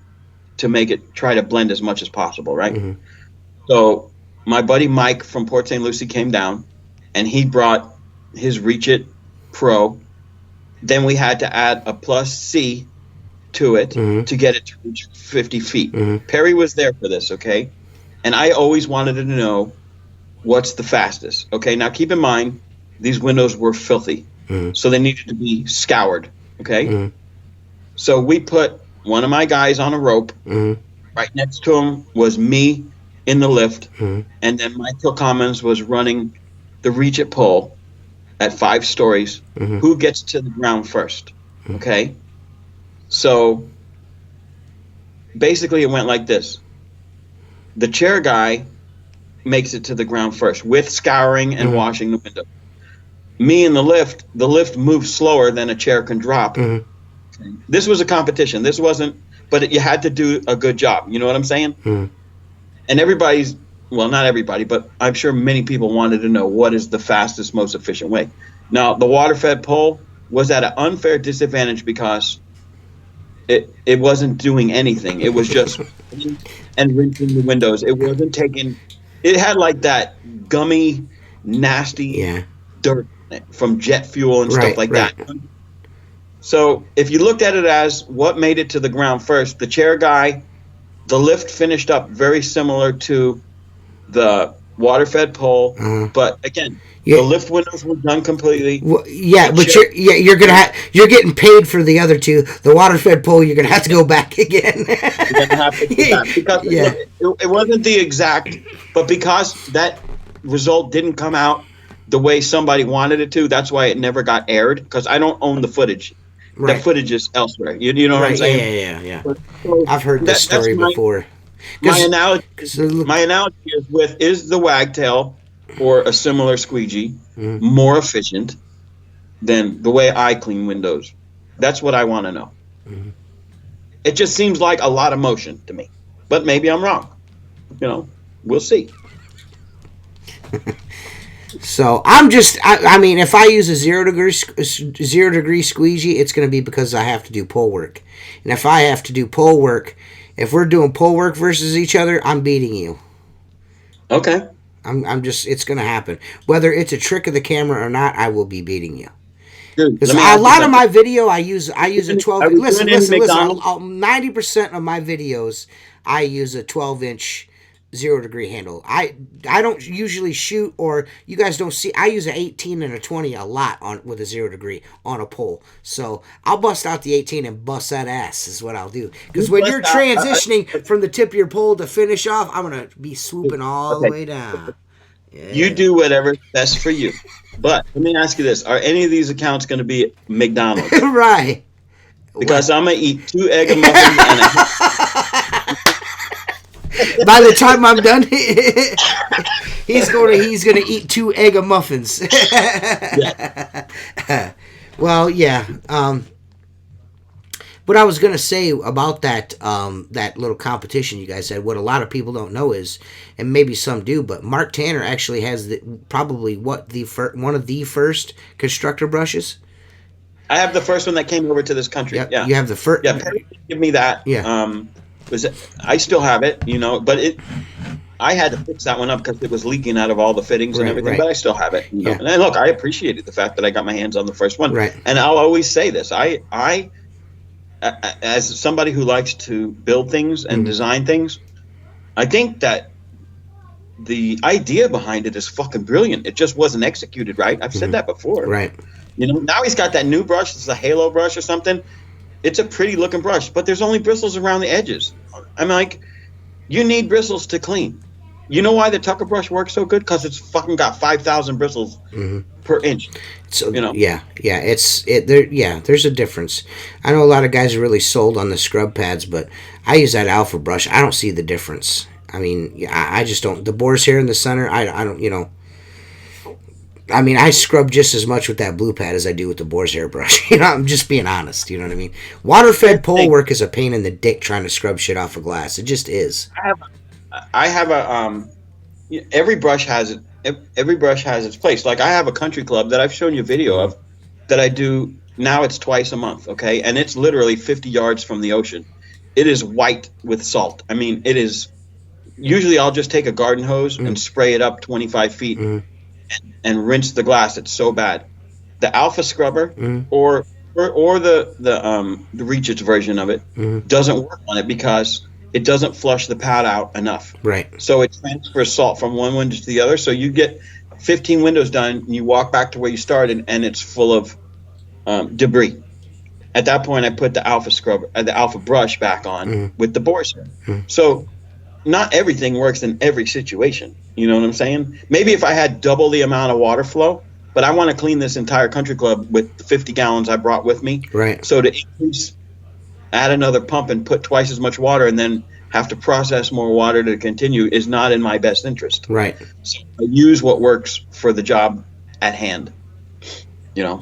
to make it try to blend as much as possible. Right. So my buddy Mike from Port St. Lucie came down, and he brought his Reach It Pro. Then we had to add a plus C to it to get it to reach 50 feet. Perry was there for this, okay? And I always wanted to know what's the fastest, okay? Now keep in mind, these windows were filthy, so they needed to be scoured, okay? So we put one of my guys on a rope. Right next to him was me in the lift, and then Michael Commons was running the Reach It pole at 5 stories. Who gets to the ground first? Okay. So basically it went like this. The chair guy makes it to the ground first with scouring and washing the window. Me in the lift moves slower than a chair can drop. Okay. This was a competition. This wasn't, but you had to do a good job. You know what I'm saying? And well, not everybody, but I'm sure many people wanted to know what is the fastest, most efficient way. Now, the water-fed pole was at an unfair disadvantage because it wasn't doing anything. It was just and rinsing the windows. It wasn't taking. It had like that gummy, nasty dirt from jet fuel and stuff like that. So if you looked at it as what made it to the ground first, the chair guy, the lift finished up very similar to the water-fed pole. Uh-huh. But again, Yeah. the lift windows were done completely. Well, yeah, The but chair, you're getting paid for the other two. The water fed pole, you're gonna have to go back again. you're gonna have to go back because Yeah. it wasn't the exact, but because that result didn't come out the way somebody wanted it to, that's why it never got aired. Because I don't own the footage. The Right. footage is elsewhere. You know what I'm Right. Yeah. saying? Yeah. So I've heard this that's story before. my Because analogy. My analogy is the wagtail or a similar squeegee mm, more efficient than the way I clean windows? That's what I want to know. mm. It just seems like a lot of motion to me, but maybe I'm wrong. We'll see. So I mean, if I use a 0 degree squeegee, it's going to be because I have to do pole work. And if I have to do pole work, if we're doing pole work versus each other, I'm beating you. Okay. I'm just, it's going to happen. Whether it's a trick of the camera or not, I will be beating you. Dude, Because let me a ask you lot of something. my video, I use a 12. Are we Listen, doing any listen, listen. McDonald's? 90% of my videos, I use a 12-inch 0 degree handle. I don't usually shoot, or you guys don't see. I use an 18 and a 20 a lot on with a 0 degree on a pole. So I'll bust out the 18 and bust that ass is what I'll do. Because when you're transitioning from the tip of your pole to finish off, I'm gonna be swooping all the Okay. way down. You Yeah. do whatever's best for you. But let me ask you this: are any of these accounts going to be McDonald's? Right. Because I'm gonna eat 2 egg muffins and By the time I'm done, he's gonna eat 2 egg muffins. yeah. Well, yeah. What I was gonna say about that little competition you guys had, what a lot of people don't know is, and maybe some do, but Mark Tanner actually has probably one of the first constructor brushes. I have the first one that came over to this country. Yep, Yeah. you have the first. Yeah, Perry did give me that. Yeah. I still have it, but I had to fix that one up because it was leaking out of all the fittings and everything. Right. But I still have it. Yeah. And look, I appreciated the fact that I got my hands on the first one. Right. And I'll always say this: I as somebody who likes to build things and design things, I think that the idea behind it is fucking brilliant. It just wasn't executed right. I've said that before. Right. Now he's got that new brush. It's a halo brush or something. It's a pretty looking brush, but there's only bristles around the edges. I'm like, you need bristles to clean. You know why the Tucker brush works so good? Because it's fucking got 5,000 bristles per inch. So yeah, there's a difference. I know a lot of guys are really sold on the scrub pads, but I use that alpha brush. I don't see the difference. I mean, I just don't. The boar's hair in the center, I don't. I mean, I scrub just as much with that blue pad as I do with the boar's hair brush. I'm just being honest. You know what I mean? Water-fed pole work is a pain in the dick trying to scrub shit off of glass. It just is. I have every brush has it. Every brush has its place. Like I have a country club that I've shown you a video of that I do now. It's twice a month, okay, and it's literally 50 yards from the ocean. It is white with salt. I mean, it is. Usually, I'll just take a garden hose and spray it up 25 feet and rinse the glass. It's so bad. The Alpha scrubber or the Reach's version of it doesn't work on it because it doesn't flush the pad out enough. Right. So it transfers salt from one window to the other. So you get 15 windows done, and you walk back to where you started, and it's full of debris. At that point, I put the Alpha scrubber, the Alpha brush back on with the boar's hair. So not everything works in every situation. You know what I'm saying? Maybe if I had double the amount of water flow, but I want to clean this entire country club with the 50 gallons I brought with me. Right. So to increase, add another pump and put twice as much water and then have to process more water to continue is not in my best interest. Right. So I use what works for the job at hand. Yeah.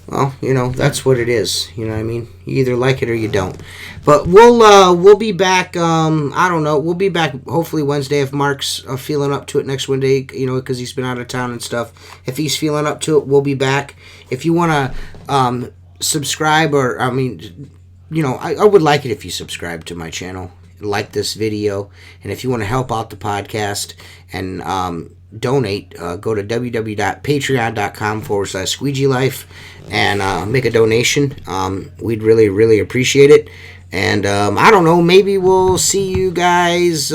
Well, that's what it is. You know what I mean? You either like it or you don't. But we'll be back. I don't know. We'll be back hopefully Wednesday if Mark's feeling up to it next Wednesday. Because he's been out of town and stuff. If he's feeling up to it, we'll be back. If you want to subscribe, or I would like it if you subscribe to my channel, like this video, and if you want to help out the podcast and donate, go to www.patreon.com/Squeegee Life and make a donation. We'd really, really appreciate it. And I don't know, maybe we'll see you guys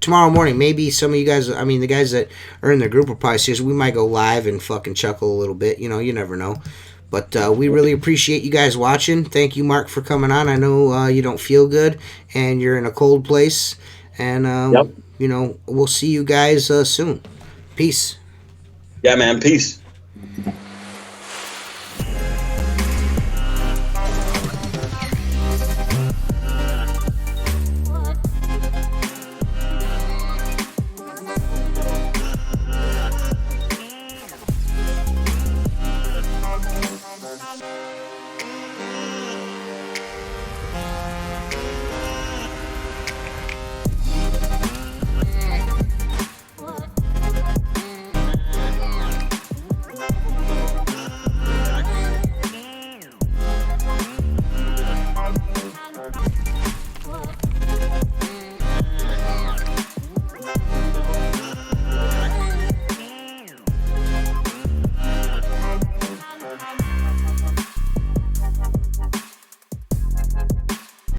tomorrow morning, maybe some of you guys, I mean, the guys that are in the group will probably see us. We might go live and fucking chuckle a little bit. You know, you never know. But we really appreciate you guys watching. Thank you, Mark, for coming on. I know you don't feel good and you're in a cold place. And, Yep. you know, we'll see you guys soon. Peace. Yeah, man. Peace.